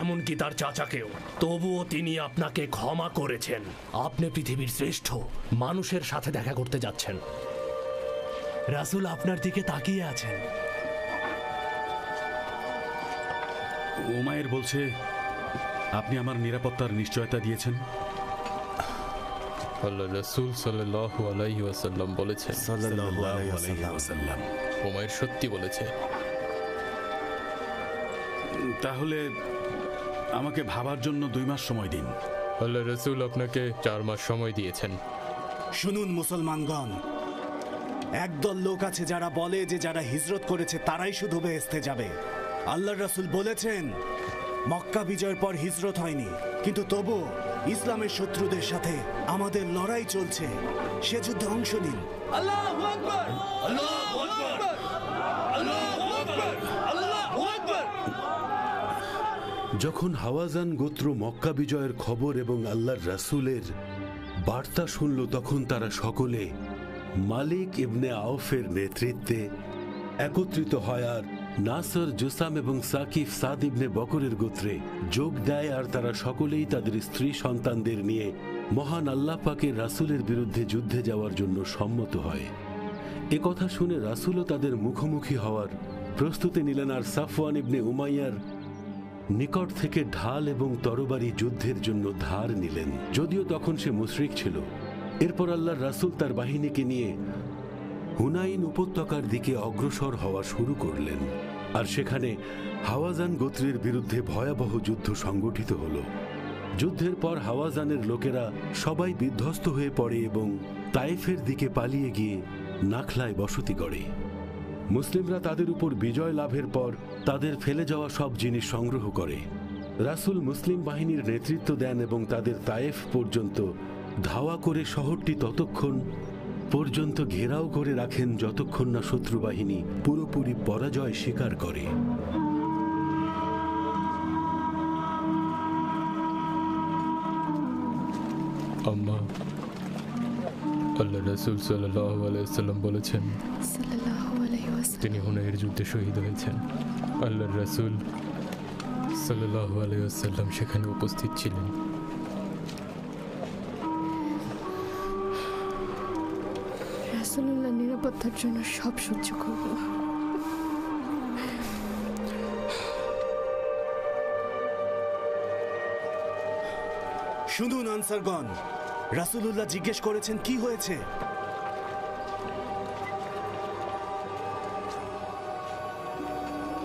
[SPEAKER 19] এমনকি তার চাচাকেও। তবুও তিনি আপনাকে ক্ষমা করেছেন। আপনি পৃথিবীর শ্রেষ্ঠ মানুষের সাথে দেখা করতে যাচ্ছেন। রাসূল আপনার দিকে তাকিয়ে আছেন।
[SPEAKER 5] উমায়ের বলছে আপনি আমার নিরাপত্তার নিশ্চয়তা দিয়েছেন।
[SPEAKER 6] আল্লাহ রাসূল সাল্লাল্লাহু আলাইহি ওয়াসাল্লাম বলেছেন,
[SPEAKER 5] সাল্লাল্লাহু আলাইহি ওয়াসাল্লাম
[SPEAKER 6] উমাইর সত্যি বলেছে।
[SPEAKER 5] তাহলে আমাকে ভাবার জন্য 2 মাস সময় দিন।
[SPEAKER 6] আল্লাহ রাসূল আপনাকে 4 মাস সময় দিয়েছেন।
[SPEAKER 14] শুনুন মুসলমানগণ, একদল লোক আছে যারা বলে যে যারা হিজরত করেছে তারাই শুধু বেহেশতে যাবে। আল্লাহর রাসূল বলেছেন মক্কা বিজয়ের পর হিজরত হয়নি, কিন্তু তবু ইসলামের শত্রুদের সাথে আমাদের লড়াই চলছে। সে যুদ্ধে অংশ নিন।
[SPEAKER 20] আল্লাহু আকবার, আল্লাহু আকবার, আল্লাহু আকবার, আল্লাহু আকবার।
[SPEAKER 16] যখন হাওয়াজান গোত্র মক্কা বিজয়ের খবর এবং আল্লাহর রাসূলের বার্তা শুনল, তখন তারা সকলে মালিক ইবনে আউফের নেতৃত্বে একত্রিত হয় আর নাসর, জুসাম এবং সাকিফ সাদ ইবনে বকরের গোত্রে যোগ দেয়। আর তারা সকলেই তাদের স্ত্রী সন্তানদের নিয়ে মহান আল্লাহ পাকের রাসূলের বিরুদ্ধে যুদ্ধে যাওয়ার জন্য সম্মত হয়। এ কথা শুনে রাসূলও তাদের মুখোমুখি হওয়ার প্রস্তুতি নিলেন আর সাফওয়ান ইবনে উমাইয়ার নিকট থেকে ঢাল এবং তরবারি যুদ্ধের জন্য ধার নিলেন, যদিও তখন সে মুশরিক ছিল। এরপর আল্লাহর রাসূল তার বাহিনীকে নিয়ে হুনাইন উপত্যকার দিকে অগ্রসর হওয়া শুরু করলেন। আর সেখানে হাওয়াজান গোত্রের বিরুদ্ধে ভয়াবহ যুদ্ধ সংগঠিত হল। যুদ্ধের পর হাওয়াজানের লোকেরা সবাই বিধ্বস্ত হয়ে পড়ে এবং তায়েফের দিকে পালিয়ে গিয়ে নাখলায় বসতি গড়ে। মুসলিমরা তাদের উপর বিজয় লাভের পর তাদের ফেলে যাওয়া সব জিনিস সংগ্রহ করে। রাসূল মুসলিম বাহিনীর নেতৃত্ব দেন এবং তাদের তায়েফ পর্যন্ত ধাওয়া করে শহরটি ততক্ষণ পর্যন্ত ঘেরাও করে রাখেন যতক্ষণ না শত্রু বাহিনী পুরোপুরি পরাজয় স্বীকার করে।
[SPEAKER 6] আম্মা, আল্লাহ রাসূল সাল্লাল্লাহু আলাইহি ওয়াসাল্লাম বলেছেন তিনি হুনাইনের যুদ্ধে শহীদ হয়েছেন। আল্লাহর রাসূল সাল্লাল্লাহু আলাইহি ওয়াসাল্লাম সেখানে উপস্থিত ছিলেন।
[SPEAKER 3] রাসূলুল্লাহ নিরাপত্তার জন্য সব সহ্য করব।
[SPEAKER 14] শুনুন আনসারগণ, রাসূলুল্লাহ জিজ্ঞেস করেছেন কি হয়েছে।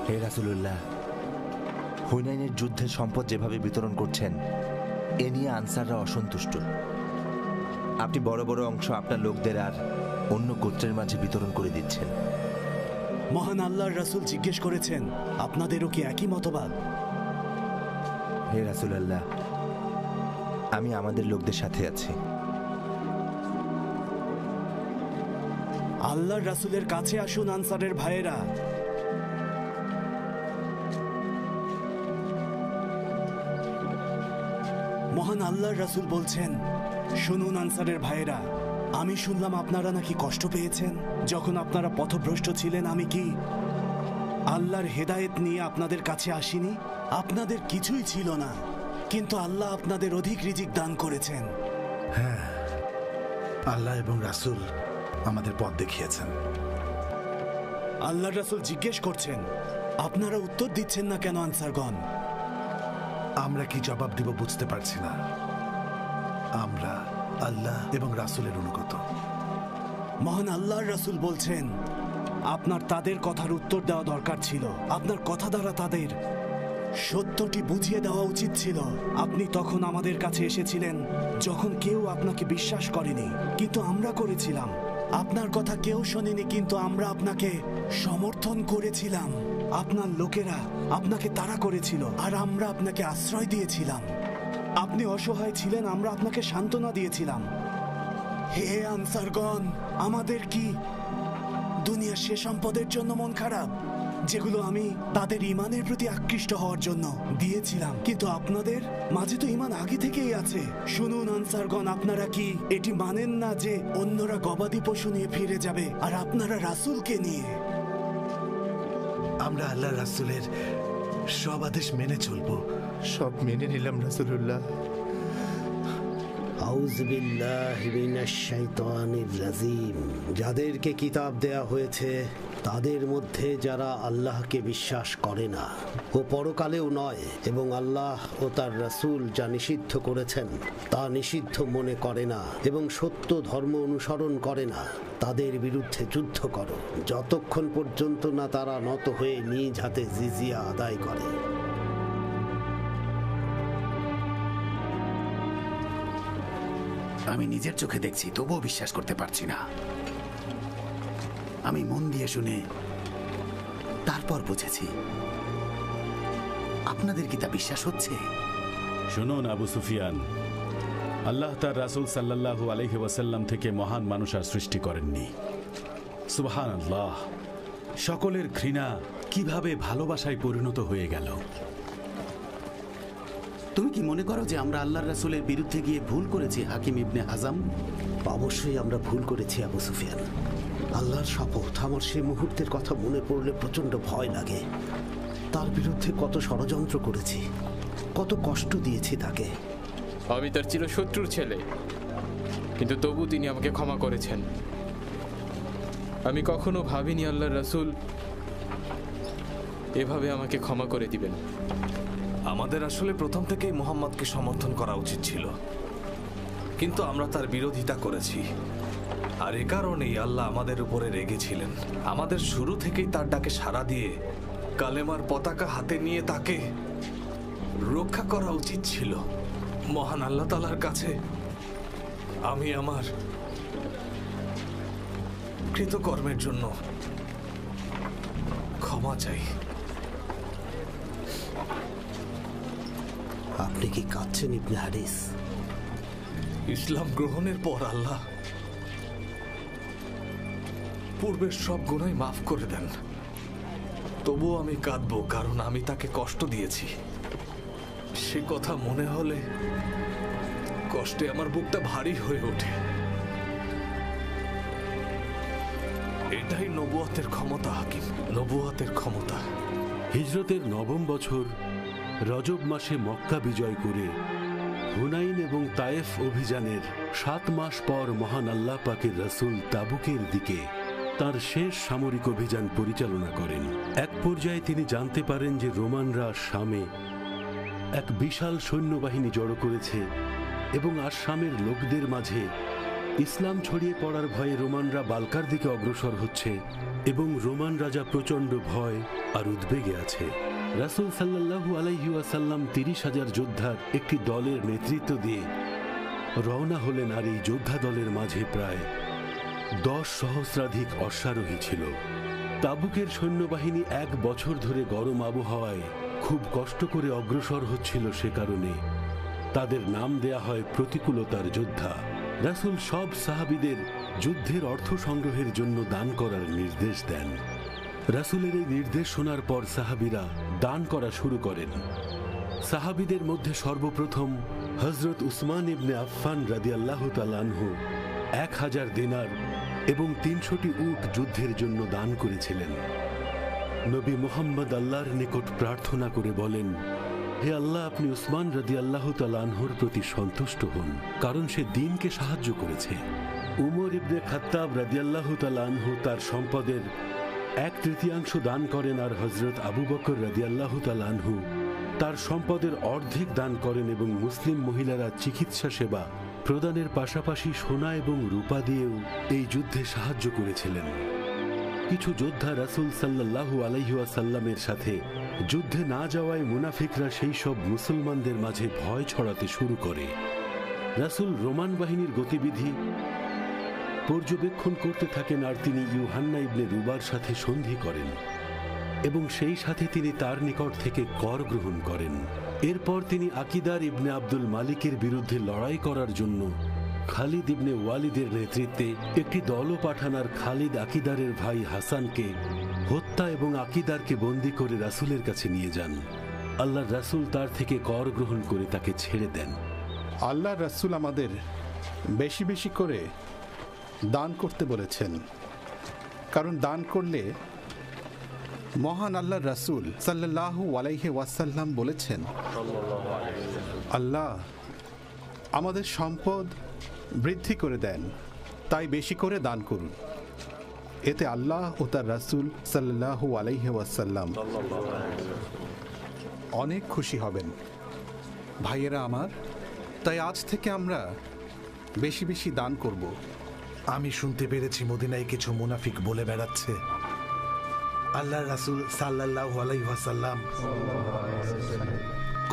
[SPEAKER 21] হে রাসূলুল্লাহ, হুনাইনের যুদ্ধের সম্পদ যেভাবে বিতরণ করছেন এ নিয়ে আনসাররা অসন্তুষ্ট। আপনি বড় বড় অংশ আপনার লোকদের আর অন্য গোত্রের মাঝে বিতরণ করে দিচ্ছেন।
[SPEAKER 14] মহান আল্লাহর রাসূল জিজ্ঞেস করেছেন আপনাদেরও কি একই মতবাদ।
[SPEAKER 21] হে রাসূলুল্লাহ, আমি আমাদের লোকদের সাথে আছি।
[SPEAKER 14] আল্লাহর রাসূলের কাছে আসুন আনসারের ভাইয়েরা। মহান আল্লাহর রাসূল বলছেন, শুনুন আনসারের ভাইয়েরা, আমি শুনলাম আপনারা নাকি কষ্ট পেয়েছেন যখন আপনারা পথভ্রষ্ট ছিলেন। আমি কি আল্লাহর হেদায়েত নিয়ে আপনাদের কাছে আসিনি? আপনাদের কিছুই ছিল না, কিন্তু আল্লাহ আপনাদের অধিক রিজিক দান করেছেন।
[SPEAKER 8] হ্যাঁ, আল্লাহ এবং রাসূল আমাদের পথ দেখিয়েছেন।
[SPEAKER 14] আল্লাহর রাসূল জিজ্ঞেস করছেন আপনারা উত্তর দিচ্ছেন না কেন আনসারগণ?
[SPEAKER 8] আমরা কি জবাব দিব বুঝতে পারছি না। আমরা আল্লাহ এবং রাসূলের অনুগত।
[SPEAKER 14] মহান আল্লাহর রাসূল বলছেন আপনার তাদের কথার উত্তর দেওয়া দরকার ছিল। আপনার কথা দ্বারা তাদের সত্যটি বুঝিয়ে দেওয়া উচিত ছিল। আপনি তখন আমাদের কাছে এসেছিলেন যখন কেউ আপনাকে বিশ্বাস করেনি, কিন্তু আমরা করেছিলাম। আপনার কথা কেউ শোনেনি, কিন্তু আমরা আপনাকে সমর্থন করেছিলাম। আপনার লোকেরা আপনাকে তাড়া করেছিল আর আমরা আপনাকে আশ্রয় দিয়েছিলাম। আপনি অসহায় ছিলেন, আমরা আপনাকে সান্ত্বনা দিয়েছিলাম। হে আনসারগণ, আমাদের কি দুনিয়ার সে সম্পদের জন্য মন খারাপ যেগুলো আমি তাদের ঈমানের প্রতি আকৃষ্ট হওয়ার জন্য দিয়েছিলাম? কিন্তু আপনাদের মাঝে তো ঈমান আগে থেকেই আছে। শুনুন আনসারগণ, আপনারা কি এটি মানেন না যে অন্যরা গবাদি পশু নিয়ে ফিরে যাবে আর আপনারা রাসূলকে নিয়ে?
[SPEAKER 8] আমরা আল্লাহ রাসূলের সব আদেশ মেনে চলবো।
[SPEAKER 1] সব মেনে নিলাম রাসূলুল্লাহ।
[SPEAKER 17] আউযুবিল্লাহি মিনাশ শাইতানির রাজিম। যাদেরকে কিতাব দেয়া হয়েছে তাদের মধ্যে যারা আল্লাহকে বিশ্বাস করে না ও পরকালেও নয় এবং আল্লাহ ও তার রাসূল যা নিষিদ্ধ করেছেন তা নিষিদ্ধ মনে করে না এবং সত্য ধর্ম অনুসরণ করে না, তাদের বিরুদ্ধে যুদ্ধ করো যতক্ষণ পর্যন্ত না তারা নত হয়ে নিজ হাতে জিজিয়া আদায় করে।
[SPEAKER 10] আমি নিজের চোখে দেখছি, তবুও বিশ্বাস করতে পারছি না। আমি মন দিয়ে শুনে তারপর বুঝেছি। আপনাদের কি তা বিশ্বাস হচ্ছে?
[SPEAKER 5] শুনুন আবু সুফিয়ান, আল্লাহ তার রাসূল সাল্লাল্লাহু আলাইহি ওয়াসাল্লাম থেকে মহান মানুষ আর সৃষ্টি করেননি। সুবহানাল্লাহ, সকলের ঘৃণা কিভাবে ভালোবাসায় পরিণত হয়ে গেল।
[SPEAKER 10] তুমি কি মনে করো যে আমরা আল্লাহর রাসূলের বিরুদ্ধে গিয়ে ভুল করেছি হাকিম ইবনে হাজাম?
[SPEAKER 17] অবশ্যই আমরা ভুল করেছি আবু সুফিয়ান। আল্লাহর শপথ, আমার সেই মুহূর্তের কথা মনে পড়লে প্রচন্ড ভয় লাগে। তার বিরুদ্ধে কত ষড়যন্ত্র করেছি, কত কষ্ট দিয়েছি তাকে।
[SPEAKER 22] আমি তার চিরশত্রুর ছেলে, কিন্তু তবু তিনি আমাকে ক্ষমা করেছেন। আমি কখনো ভাবিনি আল্লাহর রাসূল এভাবে আমাকে ক্ষমা করে দিবেন।
[SPEAKER 4] আমাদের আসলে প্রথম থেকেই মুহাম্মদকে সমর্থন করা উচিত ছিল, কিন্তু আমরা তার বিরোধিতা করেছি। আর এ কারণেই আল্লাহ আমাদের উপরে রেগেছিলেন। আমাদের শুরু থেকেই তার ডাকে সাড়া দিয়ে কালেমার পতাকা হাতে নিয়ে তাকে রক্ষা করা উচিত ছিল। মহান আল্লাহ তাআলার কাছে আমি আমার কৃতকর্মের জন্য ক্ষমা চাই।
[SPEAKER 17] আপনি কি কাঁদছেন ইবনে হারিস?
[SPEAKER 4] ইসলাম গ্রহণের পর আল্লাহ পূর্বের সব গুনাহ মাফ করে দেন, তবুও আমি কাঁদবো, কারণ আমি তাকে কষ্ট দিয়েছি। সে কথা মনে হলে কষ্টে আমার বুকটা ভারী হয়ে ওঠে। এটাই নবুয়তের ক্ষমতা হাকিম, নবুয়তের ক্ষমতা।
[SPEAKER 16] হিজরতের ৯ম বছর রজব মাসে মক্কা বিজয় করে হুনাইন এবং তায়েফ অভিযানের ৭ মাস পর মহান আল্লাহ পাকের রাসূল তাবুকের দিকে তার শেষ সামরিক অভিযান পরিচালনা করেন। এক পর্যায়ে তিনি জানতে পারেন যে রোমানরা শামে এক বিশাল সৈন্যবাহিনী জড়ো করেছে এবং আসামের লোকদের মাঝে ইসলাম ছড়িয়ে পড়ার ভয়ে রোমানরা বালকার দিকে অগ্রসর হচ্ছে এবং রোমান রাজা প্রচণ্ড ভয় আর উদ্বেগে আছে। রাসূল সাল্লাল্লাহু আলাইহি ওয়াসাল্লাম ৩০,০০০ যোদ্ধার একটি দলের নেতৃত্ব দিয়ে রওনা হলেন, আর এই যোদ্ধা দলের মাঝে প্রায় ১০ সহস্রাধিক অশ্বারোহী ছিল। তাবুকের সৈন্যবাহিনী ১ বছর ধরে গরম আবহাওয়ায় খুব কষ্ট করে অগ্রসর হচ্ছিল, সে কারণে তাদের নাম দেয়া হয় প্রতিকূলতার যোদ্ধা। রাসূল সব সাহাবীদের যুদ্ধের অর্থ সংগ্রহের জন্য দান করার নির্দেশ দেন। রাসূলের এই নির্দেশ শোনার পর সাহাবীরা দান করা শুরু করেন। সাহাবীদের মধ্যে সর্বপ্রথম হযরত উসমান ইবনে আফফান রাদিয়াল্লাহু তাআলা আনহু ১,০০০ দিনার এবং ৩০০টি উট যুদ্ধের জন্য দান করেছিলেন। নবী মুহাম্মদ আল্লাহর নিকট প্রার্থনা করে বলেন, হে আল্লাহ, আপনি উসমান রাদিয়াল্লাহু তাআলা আনহুর প্রতি সন্তুষ্ট হন, কারণ সে দ্বীনকে সাহায্য করেছে। উমর ইবনে খাত্তাব রাদিয়াল্লাহু তাআলা আনহু তার সম্পদের ১/৩ দান করেন, আর হযরত আবু বকর রাদিয়াল্লাহু তাআলা আনহু তার সম্পদের অর্ধেক দান করেন এবং মুসলিম মহিলারা চিকিৎসা সেবা প্রদানের পাশাপাশি সোনা এবং রূপা দিয়েও এই যুদ্ধে সাহায্য করেছিলেন। কিছু যোদ্ধা রাসূল সাল্লাল্লাহু আলাইহি ওয়াসাল্লামের সাথে যুদ্ধে না যাওয়ায় মুনাফিকরা সেই সব মুসলমানদের মাঝে ভয় ছড়াতে শুরু করে। রাসূল রোমান বাহিনীর গতিবিধি পর্যবেক্ষণ করতে থাকেন, আর তিনি ইউহান্না ইবনে রুবার সাথে সন্ধি করেন এবং সেই সাথে তিনি তার নিকট থেকে কর গ্রহণ করেন। এরপর তিনি আকিদার ইবনে আব্দুল মালিকের বিরুদ্ধে লড়াই করার জন্য খালিদ ইবনে ওয়ালিদের নেতৃত্বে একটি দলও পাঠান, আর খালিদ আকিদারের ভাই হাসানকে হত্যা এবং আকিদারকে বন্দী করে রাসূলের কাছে নিয়ে যান। আল্লাহর রাসূল তার থেকে কর গ্রহণ করে তাকে ছেড়ে দেন।
[SPEAKER 9] আল্লাহর রাসূল আমাদের বেশি বেশি করে দান করতে বলেছেন, কারণ দান করলে মহান আল্লাহর রাসূল সাল্লাল্লাহু আলাইহি ওয়াসাল্লাম বলেছেন, আল্লাহ আমাদের সম্পদ বৃদ্ধি করে দেন, তাই বেশি করে দান করুন। এতে আল্লাহ ও তার রাসূল সাল্লাল্লাহু আলাইহি ওয়াসাল্লাম অনেক খুশি হবেন। ভাইয়েরা আমার, তাই আজ থেকে আমরা বেশি বেশি দান করব।
[SPEAKER 8] আমি শুনতে পেরেছি মদিনায় কিছু মুনাফিক বলে বেড়াচ্ছে আল্লাহর রাসূল সাল্লাল্লাহু আলাইহি ওয়াসাল্লাম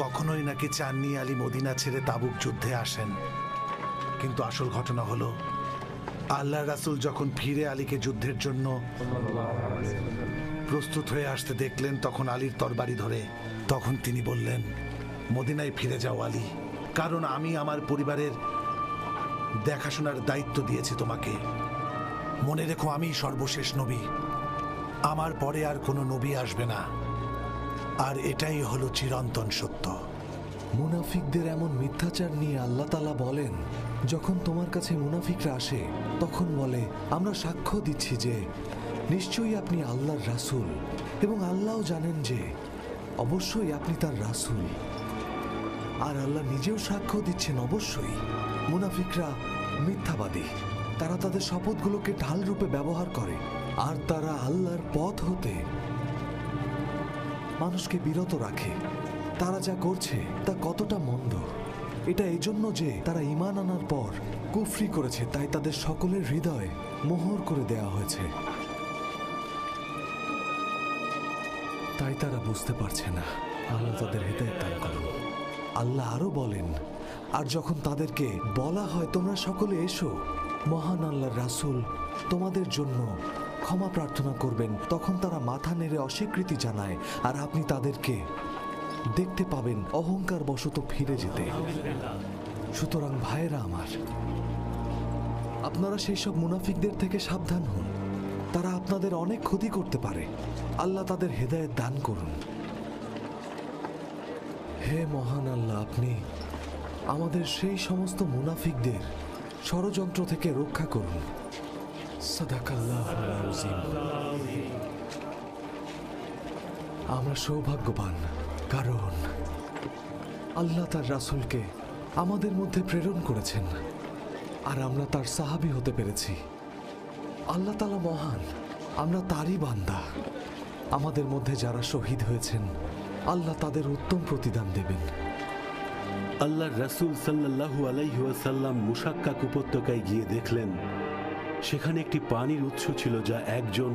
[SPEAKER 8] কখনোই নাকি চাননি আলী মদিনা ছেড়ে তাবুক যুদ্ধে আসেন। কিন্তু আসল ঘটনা হলো, আল্লাহর রাসূল যখন ফিরে আলীকে যুদ্ধের জন্য প্রস্তুত হয়ে আসতে দেখলেন, তখন আলীর তরবারি ধরে তখন তিনি বললেন, মদিনায় ফিরে যাও আলী, কারণ আমি আমার পরিবারের দেখাশোনার দায়িত্ব দিয়েছি তোমাকে। মনে রেখো, আমি সর্বশেষ নবী, আমার পরে আর কোনো নবী আসবে না, আর এটাই হলো চিরন্তন সত্য।
[SPEAKER 4] মুনাফিকদের এমন মিথ্যাচার নিয়ে আল্লাহ তাআলা বলেন, যখন তোমার কাছে মুনাফিকরা আসে তখন বলে, আমরা সাক্ষ্য দিচ্ছি যে নিশ্চয়ই আপনি আল্লাহর রাসূল, এবং আল্লাহও জানেন যে অবশ্যই আপনি তার রাসূল। আর আল্লাহ নিজেও সাক্ষ্য দিচ্ছেন, অবশ্যই মুনাফিকরা মিথ্যাবাদী। তারা তাদের শপথগুলোকে ঢাল রূপে ব্যবহার করে, আর তারা আল্লাহর পথ হতে মানুষকে বিরত রাখে। তারা যা করছে তা কতটা মন্দ, এটা এজন্য যে তারা ঈমান আনার পর কুফরি করেছে, তাই তাদের সকলের হৃদয়ে মোহর করে দেওয়া হয়েছে, তাই তারা বুঝতে পারছে না। আল্লাহ তাদের হৃদয়ে দান করুন। আল্লাহ আরো বলেন, আর যখন তাদেরকে বলা হয় তোমরা সকলে এসো, মহান আল্লাহর রাসূল তোমাদের জন্য ক্ষমা প্রার্থনা করবেন, তখন তারা মাথা নেড়ে অস্বীকৃতি জানায়, আর আপনি তাদেরকে দেখতে পাবেন অহংকার বশত ফিরে যেতে। সুতরাং ভাইয়েরা আমার, আপনারা সেই সব মুনাফিকদের থেকে সাবধান হন, তারা আপনাদের অনেক ক্ষতি করতে পারে। আল্লাহ তাদের হেদায়েত দান করুন। হে মহান আল্লাহ, আপনি আমাদের সেই সমস্ত মুনাফিকদের ষড়যন্ত্র থেকে রক্ষা করুন। সাদাকাল্লাহুল আযীম। আমরা সৌভাগ্যবান, কারণ আল্লাহ তার রাসূলকে আমাদের মধ্যে প্রেরণ করেছেন, আর আমরা তার সাহাবী হতে পেরেছি। আল্লাহ তাআলা মহান, আমরা তারই বান্দা। আমাদের মধ্যে যারা শহীদ হয়েছেন, আল্লাহ তাদের উত্তম প্রতিদান দেবেন।
[SPEAKER 16] আল্লাহর রাসূল সাল্লাল্লাহু আলাইহি ওয়াসাল্লাম মুশাক্কাক উপত্যকায় গিয়ে দেখলেন সেখানে একটি পানির উৎস ছিল, যা একজন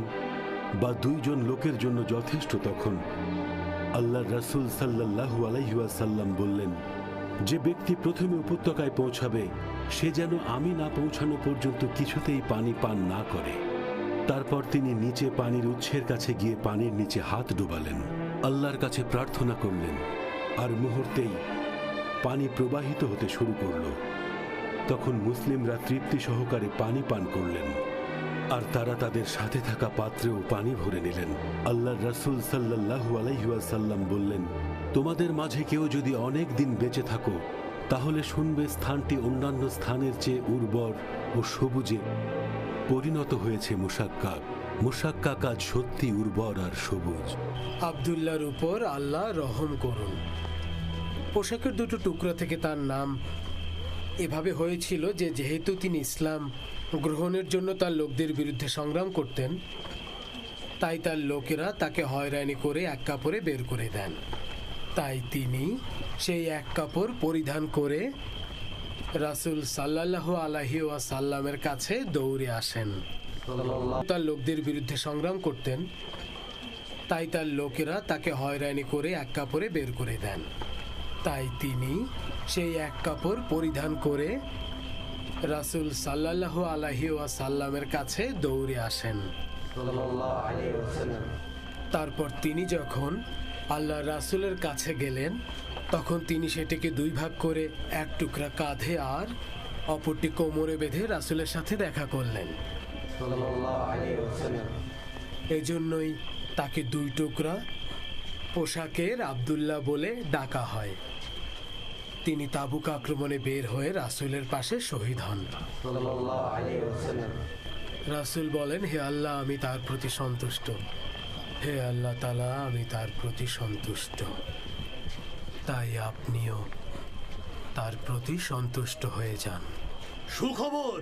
[SPEAKER 16] বা দুইজন লোকের জন্য যথেষ্ট। তখন আল্লাহর রাসূল সাল্লাল্লাহু আলাইহি ওয়াসাল্লাম বললেন, যে ব্যক্তি প্রথমে উপত্যকায় পৌঁছাবে সে যেন আমি না পৌঁছানো পর্যন্ত কিছুতেই পানি পান না করে। তারপর তিনি নিচে পানির উৎসের কাছে গিয়ে পানির নিচে হাত ডোবালেন, আল্লাহর কাছে প্রার্থনা করলেন, আর মুহূর্তেই পানি প্রবাহিত হতে শুরু করল। তখন মুসলিমরা তৃপ্তি সহকারে পানি পান করলেন, আর তারা তাদের সাথে থাকা পাত্রেও পানি ভরে নিলেন। আল্লাহর রাসূল সাল্লাল্লাহু আলাইহি ওয়াসাল্লাম বললেন, তোমাদের মাঝে কেউ যদি অনেক দিন বেঁচে থাকো, তাহলে শুনবে স্থানটি অন্যান্য স্থানের চেয়ে উর্বর ও সবুজে পরিণত হয়েছে। মুশাক্কা কাজ সত্যি উর্বর আর সবুজ।
[SPEAKER 11] আব্দুল্লাহর উপর আল্লাহ রহম করুন। পোশাকের দুটো টুকরা থেকে তার নাম এভাবে হয়েছিল যে যেহেতু তিনি ইসলাম গ্রহণের জন্য তার লোকদের বিরুদ্ধে সংগ্রাম করতেন, তাই তার লোকেরা তাকে হয়রানি করে এক কাপড়ে বের করে দেন। তাই তিনি সেই এক কাপড় পরিধান করে রাসূল সাল্লাল্লাহু আলাইহি ওয়াসাল্লামের কাছে দৌড়ে আসেন। তার লোকদের বিরুদ্ধে সংগ্রাম করতেন, তাই তার লোকেরা তাকে হয়রানি করে এক কাপড়ে বের করে দেন। তাই তিনি সেই এক কাপড় পরিধান করে রাসূল সাল্লাল্লাহু আলাইহি ওয়াসাল্লামের কাছে দৌড়ে আসেন। তারপর তিনি যখন আল্লাহ রাসূলের কাছে গেলেন, তখন তিনি সেটিকে দুই ভাগ করে এক টুকরা কাঁধে আর অপরটি কোমরে বেঁধে রাসূলের সাথে দেখা করলেন। এজন্যই তাকে দুই টুকরা পোশাকের আব্দুল্লাহ বলে ডাকা হয়। তিনি তাবুক আক্রমণে বের হয়ে রাসূলের পাশে শহীদ হন। রাসূল বলেন, হে আল্লাহ, আমি তার প্রতি সন্তুষ্ট। হে আল্লাহ তাআলা, আমি তার প্রতি সন্তুষ্ট, তাই আপনিও তার প্রতি সন্তুষ্ট হয়ে যান।
[SPEAKER 20] সুখবর,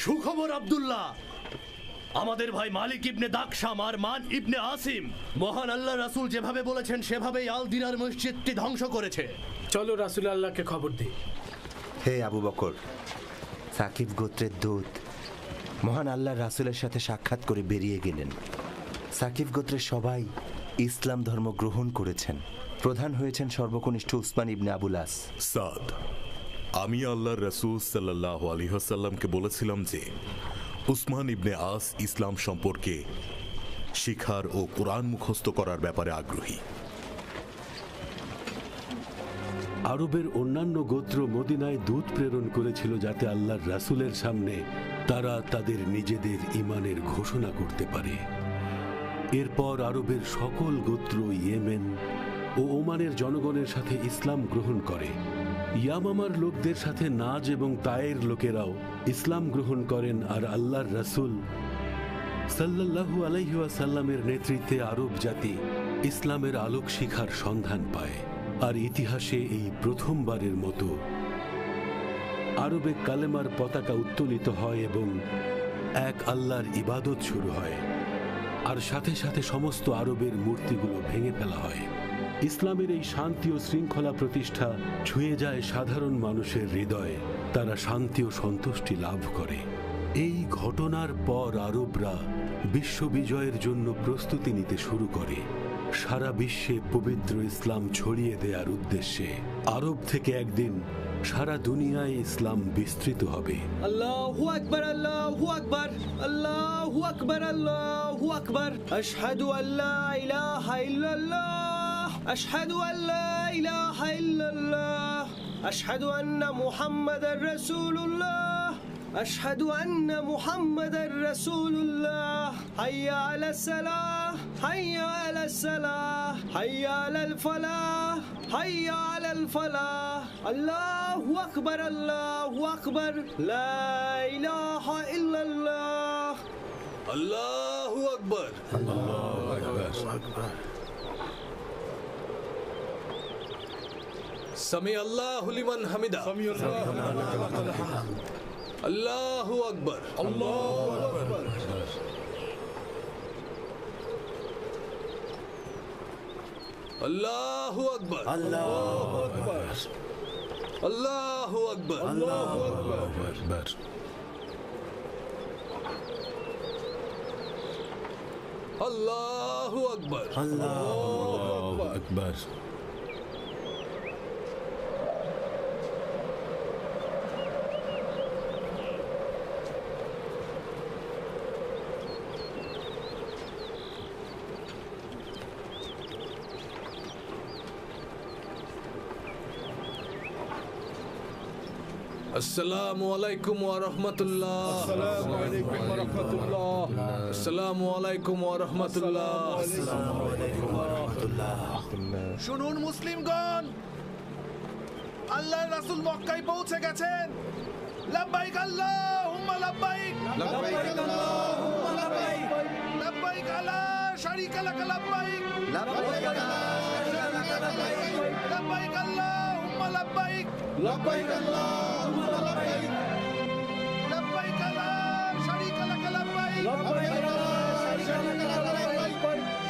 [SPEAKER 20] সুখবর আব্দুল্লাহ, আমাদের ভাই মালিক ইবনে দাকশাম আর মান ইবনে আসিম মহান আল্লাহ রাসূল যেভাবে বলেছেন সেভাবেই আল দিনার মসজিদটি ধ্বংস করেছে।
[SPEAKER 11] চলো রাসূল আল্লাহকে খবর দিই।
[SPEAKER 21] হে আবু বকর, সাকিব গোত্রের দূত মহান আল্লাহ রাসূলের সাথে সাক্ষাৎ করে বেরিয়ে গেলেন। সাকিব গোত্রের সবাই ইসলাম ধর্ম গ্রহণ করেছেন। প্রধান হয়েছেন সর্বকনিষ্ঠ উসমান ইবনে আবুল আস।
[SPEAKER 2] সাদ, আমি আল্লাহর রাসূল সাল্লাল্লাহু আলাইহি ওয়াসাল্লামকে বলেছিলাম যে উসমান ইবনে আস ইসলাম সম্পর্কে শিখার ও কোরআন মুখস্থ করার ব্যাপারে আগ্রহী।
[SPEAKER 16] আরবের অন্যান্য গোত্র মদিনায় দূত প্রেরণ করেছিল যাতে আল্লাহর রাসূলের সামনে তারা তাদের নিজেদের ঈমানের ঘোষণা করতে পারে। এরপর আরবের সকল গোত্র ইয়েমেন ও ওমানের জনগণের সাথে ইসলাম গ্রহণ করে। ইয়ামামার লোকদের সাথে নাজ এবং তায়ের লোকেরাও ইসলাম গ্রহণ করেন, আর আল্লাহর রাসূল সাল্লাল্লাহু আলাইহি ওয়াসাল্লামের নেতৃত্বে আরব জাতি ইসলামের আলোক শিখার সন্ধান পায়। আর ইতিহাসে এই প্রথমবারের মতো আরবে কালেমার পতাকা উত্তোলিত হয় এবং এক আল্লাহর ইবাদত শুরু হয়, আর সাথে সাথে সমস্ত আরবের মূর্তিগুলো ভেঙে ফেলা হয়। ইসলামের এই শান্তি ও শৃঙ্খলা প্রতিষ্ঠা ছুঁয়ে যায় সাধারণ মানুষের হৃদয়ে, তারা শান্তি ও সন্তুষ্টি লাভ করে। এই ঘটনার পর আরবরা বিশ্ব বিজয়ের জন্য প্রস্তুতি নিতে শুরু করে। সারা বিশ্বে পবিত্র ইসলাম ছড়িয়ে দেওয়ার উদ্দেশ্যে আরব থেকে একদিন সারা দুনিয়ায় ইসলাম বিস্তৃত হবে।
[SPEAKER 7] আল্লাহু আকবার, আল্লাহু আকবার, আল্লাহু আকবার, আল্লাহু আকবার। আশহাদু আল্লা ইলাহা ইল্লাল্লাহ, আশহাদু আল্লা ইলাহা ইল্লাল্লাহ, আশহাদু আন্না মুহাম্মাদার রাসূলুল্লাহ, আশহাদু আন্না মুহাম্মাদার রাসূলুল্লাহ। হাইয়া আলাস সালাহ, হাইয়া আলাস সালাহ, হাইয়া আলাল ফালাহ, হাইয়া আলাল ফালাহ। আল্লাহু আকবার, আল্লাহু আকবার, লা ইলাহা ইল্লাল্লাহ।
[SPEAKER 18] আল্লাহু আকবার, আল্লাহু আকবার। সামি আল্লাহু লিমান হামিদা, সামি আল্লাহু লিমান হামিদা। আল্লাহু আকবার, আল্লাহু আকবার। আল্লাহু আকবার, আল্লাহু আকবার, আল্লাহু আকবার, আল্লাহু আকবার। আল্লাহু আকবার, আল্লাহু আকবার। আসসালামু আলাইকুম ওয়া রাহমাতুল্লাহ। আসসালামু আলাইকুম ওয়া রাহমাতুল্লাহ। আসসালামু আলাইকুম ওয়া রাহমাতুল্লাহ। আসসালামু আলাইকুম ওয়া রাহমাতুল্লাহ।
[SPEAKER 8] শুনুন মুসলিমগণ, আল্লাহর রাসূল মক্কায় পৌঁছে গেছেন। লাব্বাইক আল্লাহুম্মা লাব্বাইক, লাব্বাইক আল্লাহুম্মা লাব্বাইক, লাব্বাইক লা শারীকা লাক লাব্বাইক, লাব্বাইক লা শারীকা লাক লাব্বাইক, লাব্বাইক আল্লাহুম্মা লাব্বাইক, লাব্বাইক আল্লাহুম্মা লাব্বাইক, লাব্বাইক লা শারীকা লাক লাব্বাইক, লাব্বাইক লা শারীকা লাক লাব্বাইক।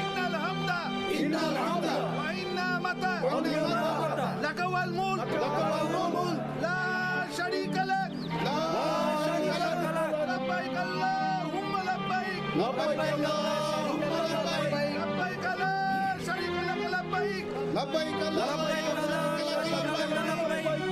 [SPEAKER 8] ইন্নাল হামদা, ইন্নাল হামদা ওয়া ইন্নামাতা লাকা ওয়াল মুলক, লাকা ওয়াল মুলক লা শারীকা লাক, লা শারীকা লাক। লাব্বাইক আল্লাহুম্মা লাব্বাইক, লাব্বাইক আল্লাহুম্মা লাব্বাইক, লাব্বাইক লা শারীকা লাক লাব্বাইক, লাব্বাইক লাব্বাইক লা শারীকা লাক লাব্বাইক।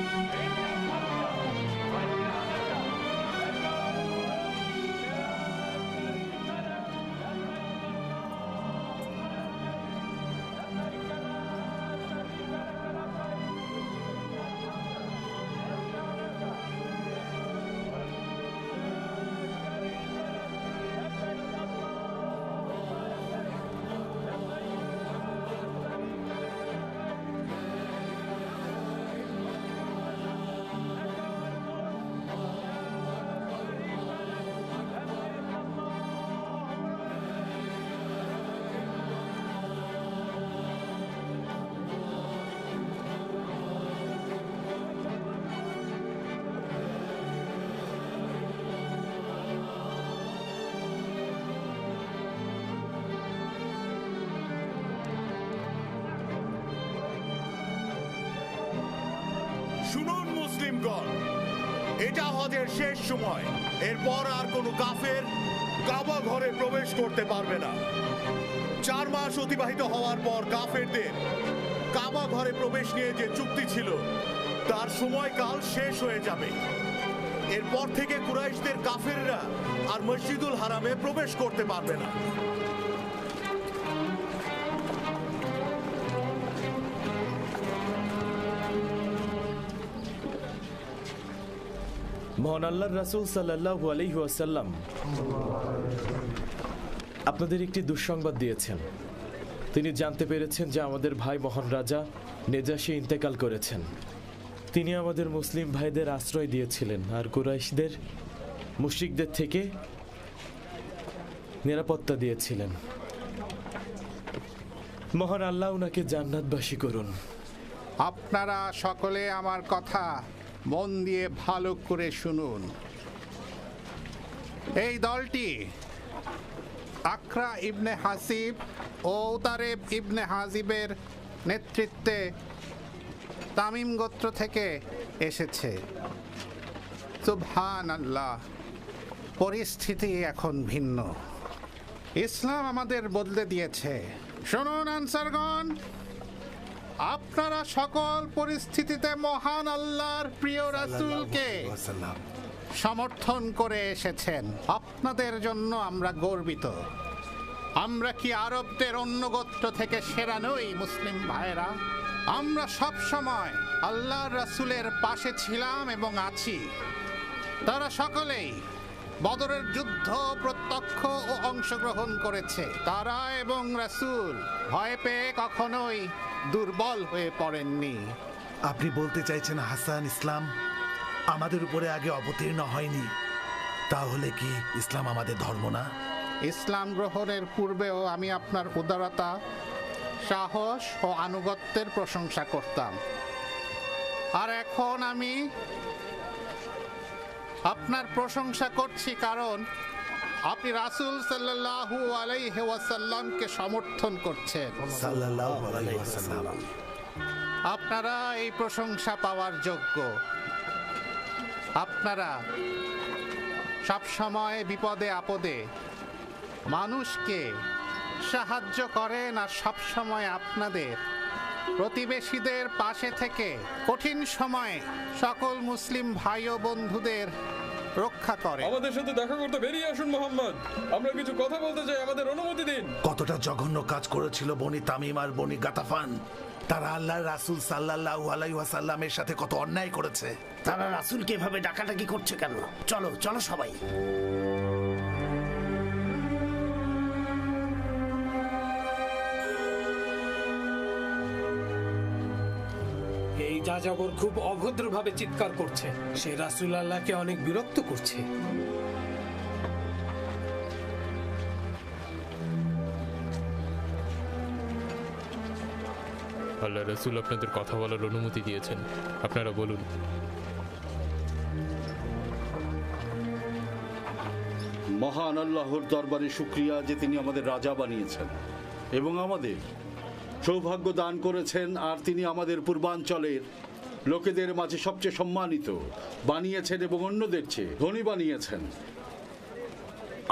[SPEAKER 9] এটা হজের শেষ সময়। এরপর আর কোনো কাফের কাবা ঘরে প্রবেশ করতে পারবে না। 4 মাস অতিবাহিত হওয়ার পর কাফেরদের কাবা ঘরে প্রবেশ নিয়ে যে চুক্তি ছিল তার সময়কাল শেষ হয়ে যাবে। এরপর থেকে কুরাইশদের কাফেররা আর মসজিদুল হারামে প্রবেশ করতে পারবে না।
[SPEAKER 13] মহান আল্লাহর রাসূল সাল্লাল্লাহু আলাইহি ওয়াসাল্লাম আপনাদের একটি দুঃসংবাদ দিয়েছেন। তিনি জানতে পেরেছেন যে আমাদের ভাই মহান রাজা নেজাশী ইন্তেকাল করেছেন। তিনি আমাদের মুসলিম ভাইদের আশ্রয় দিয়েছিলেন আর কুরাইশদের মুশরিকদের থেকে নিরাপত্তা দিয়েছিলেন। মহান আল্লাহ উনাকে জান্নাতবাসী করুন।
[SPEAKER 9] আপনারা সকলে আমার কথা মন দিয়ে ভালো করে শুনুন। এই দলটি আকরা ইবনে হাসিব ও উতারেব ইবনে হাজিবের নেতৃত্বে তামিম গোত্র থেকে এসেছে। সুবহানাল্লাহ, পরিস্থিতি এখন ভিন্ন। ইসলাম আমাদের বদলে দিয়েছে। শুনুন আনসারগণ, আপনারা সকল পরিস্থিতিতে মহান আল্লাহর প্রিয় রাসূলকে সমর্থন করে এসেছেন। আপনাদের জন্য আমরা গর্বিত। আমরা কি আরবদের অন্য গোত্র থেকে সেরা নই মুসলিম ভাইরা? আমরা সব সময় আল্লাহর রাসূলের পাশে ছিলাম এবং আছি। তারা সকলেই বদরের যুদ্ধ প্রত্যক্ষ ও অংশগ্রহণ করেছে। তারা এবং রাসূল ভয় পেয়ে কখনোই দুর্বল হয়ে পড়েননি।
[SPEAKER 8] আপনি বলতে চাইছেন হাসান ইসলাম আমাদের উপরে আগে অবতীর্ণ হয়নি? তাহলে কি ইসলাম আমাদের ধর্ম না?
[SPEAKER 9] ইসলাম গ্রহণের পূর্বেও আমি আপনার উদারতা, সাহস ও আনুগত্যের প্রশংসা করতাম। আর এখন আমি আপনার প্রশংসা করছি কারণ আপনি রাসূল সাল্লাল্লাহু আলাইহি ওয়াসাল্লামকে সমর্থন করছেন।
[SPEAKER 8] সাল্লাল্লাহু আলাইহি ওয়াসাল্লাম।
[SPEAKER 9] আপনারা এই প্রশংসা পাওয়ার যোগ্য। আপনারা সব সময় বিপদে আপদে মানুষকে সাহায্য করেন আর সব সময় আপনাদের প্রতিবেশীদের পাশে থেকে কঠিন সময়ে সকল মুসলিম ভাই ও বন্ধুদের রক্ষা করে।
[SPEAKER 15] আমাদের সাথে দেখা করতে বেরিয়ে আসুন মোহাম্মদ, আমরা কিছু কথা বলতে চাই, আমাদের অনুমতি দিন।
[SPEAKER 8] কতটা জঘন্য কাজ করেছিল বনি তামিম আর বনি গাতাফান। তারা আল্লাহর রাসূল সাল্লাল্লাহু আলাইহি ওয়াসাল্লামের সাথে কত অন্যায় করেছে।
[SPEAKER 17] তারা রাসূলকে এভাবে ডাকাডাকি করছে কেন? চলো চলো সবাই।
[SPEAKER 11] এই যাযাবর খুব অভদ্রভাবে চিৎকার করছে। সে রাসূল আল্লাহকে অনেক বিরক্ত করছে।
[SPEAKER 22] আল্লাহ রাসূল আপনাদের কথা বলার অনুমতি দিয়েছেন, আপনারা বলুন।
[SPEAKER 18] মহান আল্লাহর দরবারে শুকরিয়া যে তিনি আমাদের রাজা বানিয়েছেন এবং আমাদের সৌভাগ্য দান করেছেন, আর তিনি আমাদের পূর্বাঞ্চলের লোকেদের মাঝে সবচেয়ে সম্মানিত বানিয়েছেন এবং অন্যদের চেয়ে ধনী বানিয়েছেন।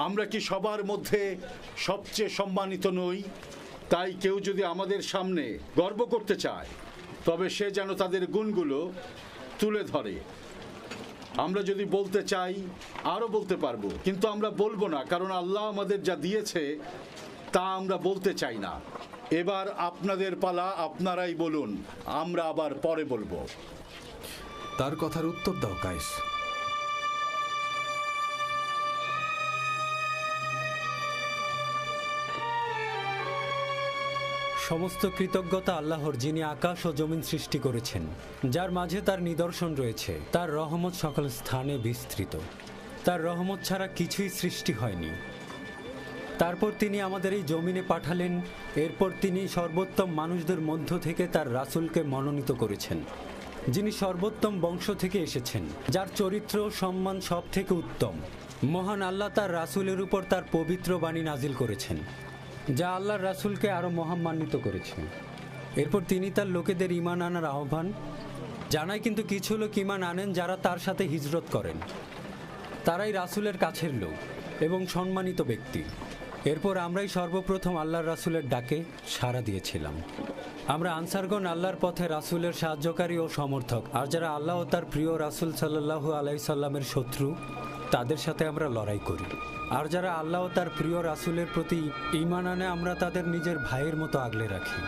[SPEAKER 18] আমরা কি সবার মধ্যে সবচেয়ে সম্মানিত নই? তাই কেউ যদি আমাদের সামনে গর্ব করতে চায় তবে সে যেন তাদের গুণগুলো তুলে ধরে। আমরা যদি বলতে চাই আরও বলতে পারবো, কিন্তু আমরা বলবো না, কারণ আল্লাহ আমাদের যা দিয়েছে তা আমরা বলতে চাই না। এবার আপনাদের পালা, আপনারাই বলুন, আমরা আবার পরে বলবো।
[SPEAKER 4] তার কথার উত্তর দাও কায়েস।
[SPEAKER 23] সমস্ত কৃতজ্ঞতা আল্লাহর, যিনি আকাশ ও জমিন সৃষ্টি করেছেন, যার মাঝে তার নিদর্শন রয়েছে। তার রহমত সকল স্থানে বিস্তৃত। তার রহমত ছাড়া কিছুই সৃষ্টি হয়নি। তারপর তিনি আমাদের এই জমিনে পাঠালেন। এরপর তিনি সর্বোত্তম মানুষদের মধ্য থেকে তার রাসূলকে মনোনীত করেছেন, যিনি সর্বোত্তম বংশ থেকে এসেছেন, যার চরিত্র সম্মান সব থেকে উত্তম। মহান আল্লাহ তার রাসূলের উপর তার পবিত্র বাণী নাজিল করেছেন, যা আল্লাহর রাসূলকে আরও মহাম্মান্বিত করেছে। এরপর তিনি তার লোকেদের ঈমান আনার আহ্বান জানাই কিন্তু কিছু লোক ঈমান আনেন যারা তার সাথে হিজরত করেন। তারাই রাসূলের কাছের লোক এবং সম্মানিত ব্যক্তি। এরপর আমরাই সর্বপ্রথম আল্লাহর রাসূলের ডাকে সাড়া দিয়েছিলাম। আমরা আনসারগণ আল্লাহর পথে রাসূলের সাহায্যকারী ও সমর্থক। আর যারা আল্লাহ ও তার প্রিয় রাসূল সাল্লাল্লাহু আলাইহি সাল্লামের শত্রু, তাদের সাথে আমরা লড়াই করি। আর যারা আল্লাহ ও তার প্রিয় রাসূলের প্রতি ঈমান আনে, আমরা তাদের নিজের ভাইয়ের মতো আগলে রাখি।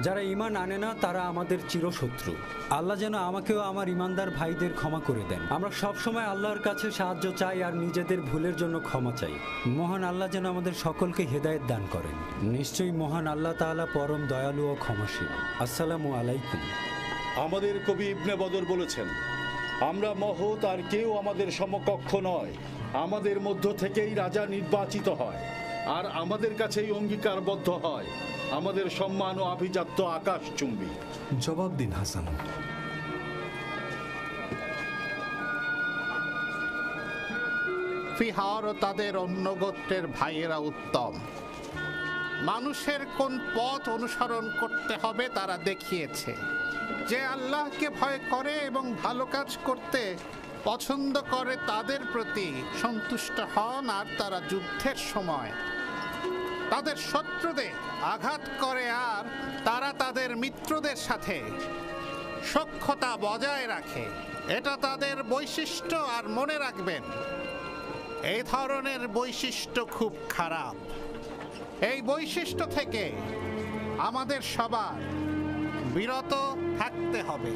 [SPEAKER 23] যারা ঈমান আনে না, তারা আমাদের চিরশত্রু। আল্লাহ যেন আমাকেও আমার ঈমানদার ভাইদের ক্ষমা করে দেন। আমরা সব সময় আল্লাহর কাছে সাহায্য চাই আর নিজেদের ভুলের জন্য ক্ষমা চাই। মহান আল্লাহ যেন আমাদের সকলকে হেদায়েত দান করেন। নিশ্চয়ই মহান আল্লাহ তাআলা পরম দয়ালু ও ক্ষমাশীল। আসসালামু আলাইকুম।
[SPEAKER 18] আমাদের কবি ইবনে বদর বলেছেন, আমরা মহৎ আর কেউ আমাদের সমকক্ষ নয়। আমাদের মধ্য থেকেই রাজা নির্বাচিত হয় আর আমাদের কাছেই অঙ্গীকারবদ্ধ হয়। আমাদের সম্মান ও আভিজাত্য আকাশচুম্বী।
[SPEAKER 4] জবাব দিন হাসান।
[SPEAKER 9] ফিহার ও তাদের অন্য গোত্রের ভাইয়েরা উত্তম। মানুষের কোন পথ অনুসরণ করতে হবে তারা দেখিয়েছে। যে আল্লাহকে ভয় করে এবং ভালো কাজ করতে পছন্দ করে তাদের প্রতি সন্তুষ্ট হন, আর তারা যুদ্ধের সময় তাদের শত্রুদের আঘাত করে আর তারা তাদের মিত্রদের সাথে সখ্যতা বজায় রাখে। এটা তাদের বৈশিষ্ট্য। আর মনে রাখবেন, এই ধরনের বৈশিষ্ট্য খুব খারাপ। এই বৈশিষ্ট্য থেকে আমাদের সবার বিরত থাকতে হবে।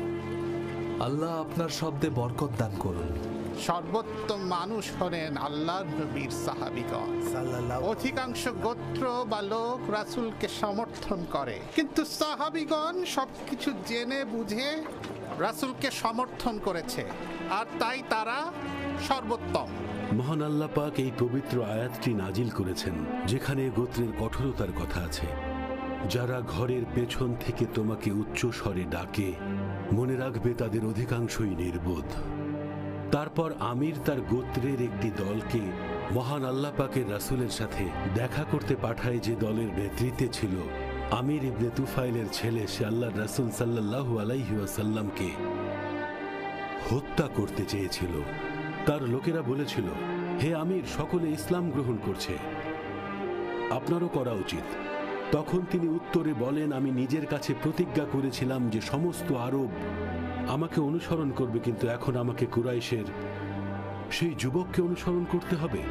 [SPEAKER 4] আল্লাহ আপনার শব্দে বরকত দান করুন।
[SPEAKER 9] সর্বোত্তম মানুষ হলেন আল্লাহর নবীর সাহাবীগণ। অধিকাংশ গোত্র বা লোক রাসূলকে সমর্থন করে, কিন্তু সাহাবীগণ সবকিছু জেনে বুঝে রাসূলকে সমর্থন করেছে, আর তাই তারা সর্বোত্তম।
[SPEAKER 16] মহান আল্লাহ পাক এই পবিত্র আয়াতটি নাজিল করেছেন, যেখানে গোত্রের কঠোরতার কথা আছে। যারা ঘরের পেছন থেকে তোমাকে উচ্চ স্বরে ডাকে, মনে রাখবে তাদের অধিকাংশই নির্বোধ। তারপর আমির তার গোত্রের একটি দলকে মহান আল্লাহ পাকের রাসূলের সাথে দেখা করতে পাঠায়, যে দলের নেতৃত্বে ছিল আমির ইবনে তুফাইলের ছেলে। সে আল্লাহর রাসূল সাল্লাল্লাহু আলাইহি ওয়াসাল্লামকে হত্যা করতে চেয়েছিল। তার লোকেরা বলেছিল, হে আমির, সকলে ইসলাম গ্রহণ করছে, আপনারও করা উচিত। তখন তিনি উত্তরে বলেন, আমি নিজের কাছে প্রতিজ্ঞা করেছিলাম যে সমস্ত আরব আমাকে অনুসরণ করবে, কিন্তু এখন আমাকে কুরাইশের সেই যুবককে অনুসরণ করতে হবে।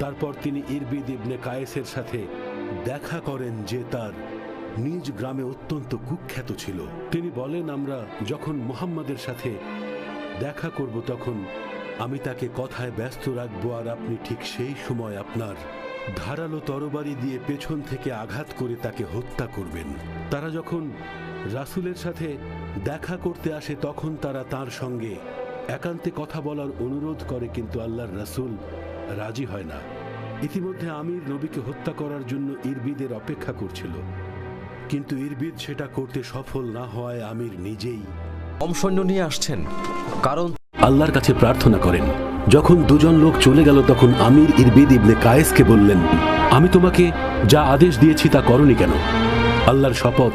[SPEAKER 16] তারপর তিনি ইরবিদ ইবনে কায়েসের সাথে দেখা করেন, যে তার নিজ গ্রামে অত্যন্ত কুখ্যাত ছিল। তিনি বলেন, আমরা যখন মুহাম্মাদের সাথে দেখা করব তখন আমি তাকে কথায় ব্যস্ত রাখবো, আর আপনি ঠিক সেই সময় আপনার ধারালো তরবারি দিয়ে পেছন থেকে আঘাত করে তাকে হত্যা করবেন। তারা যখন রাসূলের সাথে দেখা করতে আসে তখন তারা তার সঙ্গে একান্তে কথা বলার অনুরোধ করে, কিন্তু আল্লাহর রাসূল রাজি হয় না। ইতিমধ্যে আমির নবীকে হত্যা করার জন্য ইরবিদের অপেক্ষা করছিল, কিন্তু ইরবিদ সেটা করতে সফল না হওয়ায় আমির নিজেই
[SPEAKER 6] সৈন্য নিয়ে আসছেন, কারণ
[SPEAKER 16] আল্লাহর কাছে প্রার্থনা করেন। যখন দুজন লোক চলে গেল তখন আমির ইরবিদ ইবনে কায়েসকে বললেন, আমি তোমাকে যা আদেশ দিয়েছি তা করনি কেন? আল্লাহর শপথ,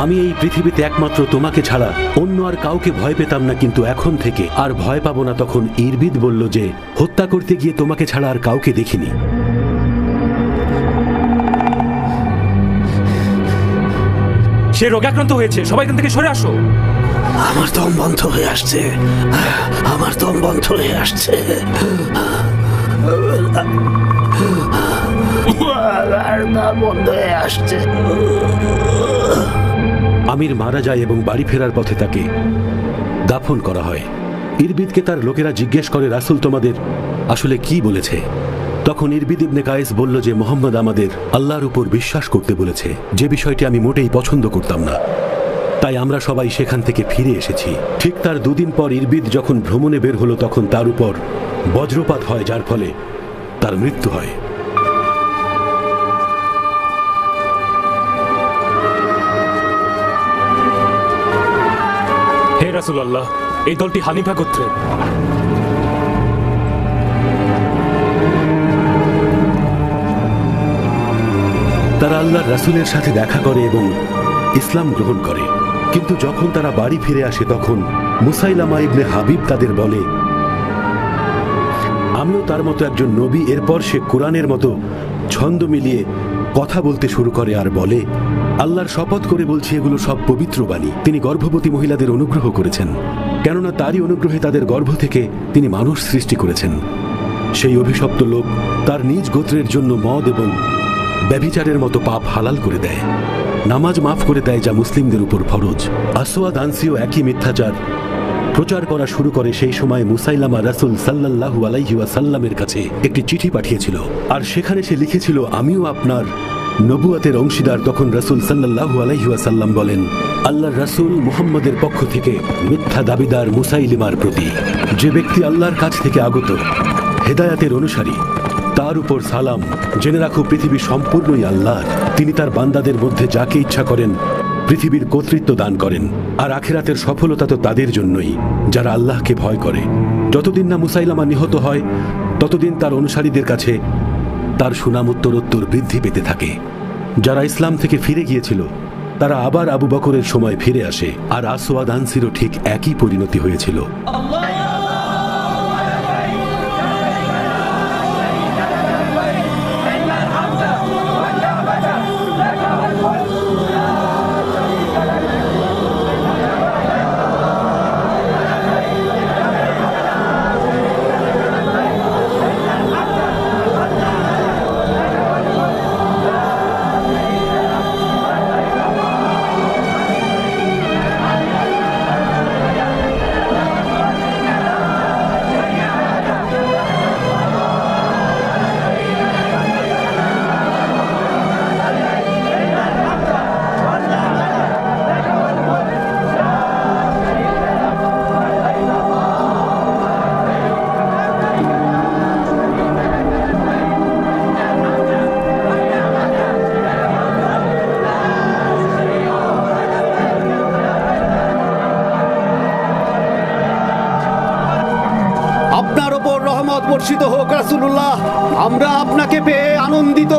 [SPEAKER 16] আমি এই পৃথিবীতে একমাত্র তোমাকে ছাড়া অন্য আর কাউকে ভয় পেতাম না, কিন্তু এখন থেকে আর ভয় পাবো না। তখন ইরবিদ বলল যে, হত্যা করতে গিয়ে তোমাকে ছাড়া আর কাউকে দেখিনি।
[SPEAKER 12] সে রোগাক্রান্ত হয়েছে, সবাই এখান থেকে সরে আসো।
[SPEAKER 17] আমার দম বন্ধ হয়ে আসছে, আমার দম বন্ধ হয়ে আসছে। বন্ধ হয়ে আসছে।
[SPEAKER 16] আমির মারা যায় এবং বাড়ি ফেরার পথে তাকে দাফন করা হয়। ইরবিদকে তার লোকেরা জিজ্ঞেস করে, রাসূল তোমাদের আসলে কি বলেছে? তখন ইরবিদ ইবনে কায়েস বলল যে, মুহাম্মদ আমাদের আল্লাহর উপর বিশ্বাস করতে বলেছে, যে বিষয়টি আমি মোটেই পছন্দ করতাম না। তাই আমরা সবাই সেখান থেকে ফিরে এসেছি। ঠিক তার দুদিন পর ইরবিদ যখন ভ্রমণে বের হলো তখন তার উপর বজ্রপাত হয়, যার ফলে তার মৃত্যু হয়।
[SPEAKER 12] হে রাসূলুল্লাহ, এই দলটি হানিফা গোত্রের।
[SPEAKER 16] তারা আল্লাহর রাসূলের সাথে দেখা করে এবং ইসলাম গ্রহণ করে। কিন্তু যখন তারা বাড়ি ফিরে আসে তখন মুসাইলামা ইবনে হাবিব তাদের বলে, আমিও তার মতো একজন নবী। এরপর সে কোরআনের মতো ছন্দ মিলিয়ে কথা বলতে শুরু করে আর বলে, আল্লাহর শপথ করে বলছি এগুলো সব পবিত্র বাণী। তিনি গর্ভবতী মহিলাদের অনুগ্রহ করেছেন, কেননা তারই অনুগ্রহে তাদের গর্ভ থেকে তিনি মানুষ সৃষ্টি করেছেন। সেই অভিশপ্ত লোক তার নিজ গোত্রের জন্য মদ এবং ব্যভিচারের মতো পাপ হালাল করে দেয়, নামাজ মাফ করে দেয় যা মুসলিমদের উপর ফরজ। আসওয়াদ আনসিও একই মিথ্যাচার প্রচার করা শুরু করে। সেই সময় মুসাইলামা রাসূল সাল্লাল্লাহু আলাইহি ওয়াসাল্লামের কাছে একটি চিঠি পাঠিয়েছিল, আর সেখানে সে লিখেছিল, আমিও আপনার নবুয়াতের অংশীদার। তখন রাসূল সাল্লাল্লাহু আলাইহি ওয়াসাল্লাম বলেন, আল্লাহর রাসূল মুহাম্মদের পক্ষ থেকে মিথ্যা দাবিদার মুসাইলিমার প্রতি, যে ব্যক্তি আল্লাহর কাছ থেকে আগত হেদায়াতের অনুসারী, তার উপর সালাম। জেনে রাখো, পৃথিবী সম্পূর্ণই আল্লাহর। তিনি তার বান্দাদের মধ্যে যাকে ইচ্ছা করেন পৃথিবীর কর্তৃত্ব দান করেন, আর আখিরাতের সফলতা তো তাদের জন্যই যারা আল্লাহকে ভয় করে। যতদিন না মুসাইলামা নিহত হয় ততদিন তার অনুসারীদের কাছে তার সুনাম উত্তরোত্তর বৃদ্ধি পেতে থাকে। যারা ইসলাম থেকে ফিরে গিয়েছিল তারা আবার আবু বকরের সময় ফিরে আসে, আর আসওয়াদ আনসিরও ঠিক একই পরিণতি হয়েছিল।
[SPEAKER 3] আপনার ওপর রহমত বর্ষিত হোক রাসূলুল্লাহ, আমরা আপনাকে পেয়ে আনন্দিত।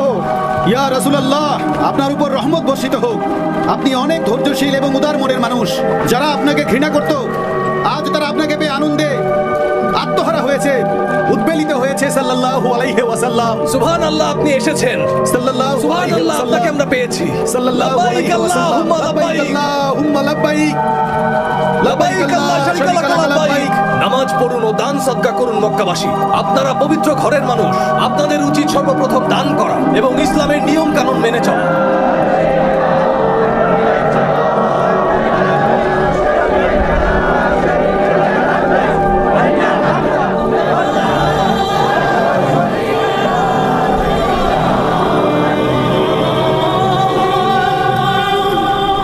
[SPEAKER 3] ইয়া রাসূলুল্লাহ, আপনার উপর রহমত বর্ষিত হোক। আপনি অনেক ধৈর্যশীল এবং উদার মনের মানুষ। যারা আপনাকে ঘৃণা করত, আজ তারা আপনাকে পেয়ে আনন্দে আত্মহারা হয়েছে, উদ্বেলিত হয়েছে। সাল্লাল্লাহু আলাইহি ওয়াসাল্লাম।
[SPEAKER 4] সুবহানাল্লাহ, আপনি এসেছেন।
[SPEAKER 3] সাল্লাল্লাহু
[SPEAKER 4] সুবহানাল্লাহ, আপনাকে আমরা পেয়েছি।
[SPEAKER 3] সাল্লাল্লাহু আলাইহি ওয়াসাল্লাম। আল্লাহুম্মা লাব্বাইক
[SPEAKER 4] লাব্বাইক লা শারীকা লাক লাব্বাইক। নামাজ পড়ুন ও দান সদকা করুন মক্কাবাসী। আপনারা পবিত্র ঘরের মানুষ, আপনাদের উচিত সর্বপ্রথম দান করা এবং ইসলামের নিয়ম কানুন মেনে চলা।